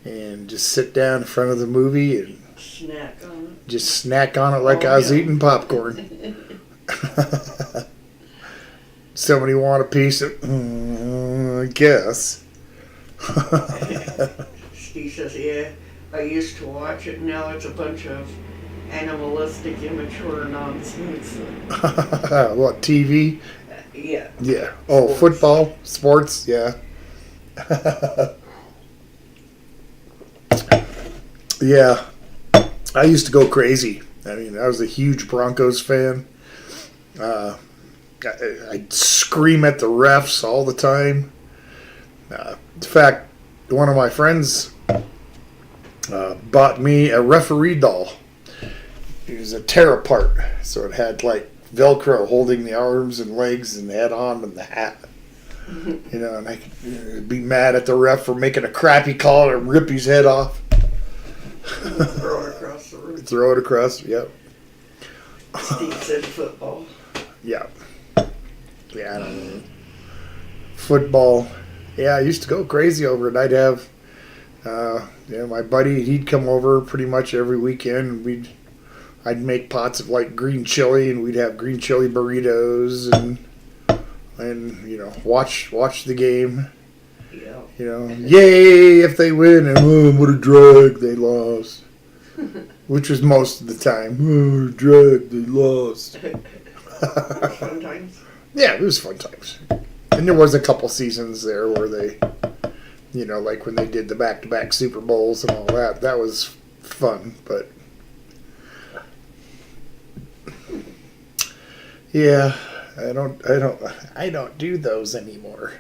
and just sit down in front of the movie and snack on it. Just snack on it like I was eating popcorn. Somebody want a piece of, I guess. Steve says, yeah, I used to watch it. Now it's a bunch of animalistic, immature nonsense. What, TV? Yeah. Yeah. Oh, sports. Football, sports, yeah. Yeah. I used to go crazy. I mean, I was a huge Broncos fan. I'd scream at the refs all the time. In fact, one of my friends bought me a referee doll. It was a tear apart, so it had like Velcro holding the arms and legs and head on and the hat. And I could be mad at the ref for making a crappy call and rip his head off. Throw it across the room. Throw it across, yep. Steve said football. Yeah. Yeah, I don't know. Football. Yeah, I used to go crazy over it. I'd have, my buddy, he'd come over pretty much every weekend. I'd make pots of like green chili, and we'd have green chili burritos, and watch the game. Yeah. Yay if they win, and what a drag, they lost. Which was most of the time. Oh, drag, they lost. Fun times. Yeah, it was fun times. And there was a couple seasons there where they, like when they did the back-to-back Super Bowls and all that. That was fun, but yeah, I don't do those anymore.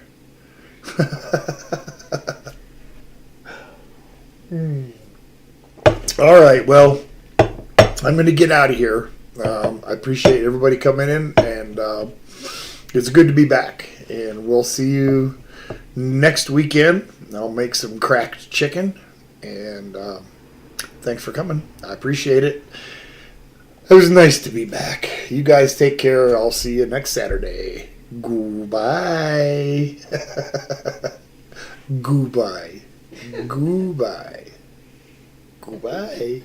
All right, well, I'm going to get out of here. I appreciate everybody coming in, and it's good to be back. And we'll see you next weekend. I'll make some cracked chicken, and thanks for coming. I appreciate it. It was nice to be back. You guys take care. I'll see you next Saturday. Goodbye. Goodbye. Goodbye. Goodbye.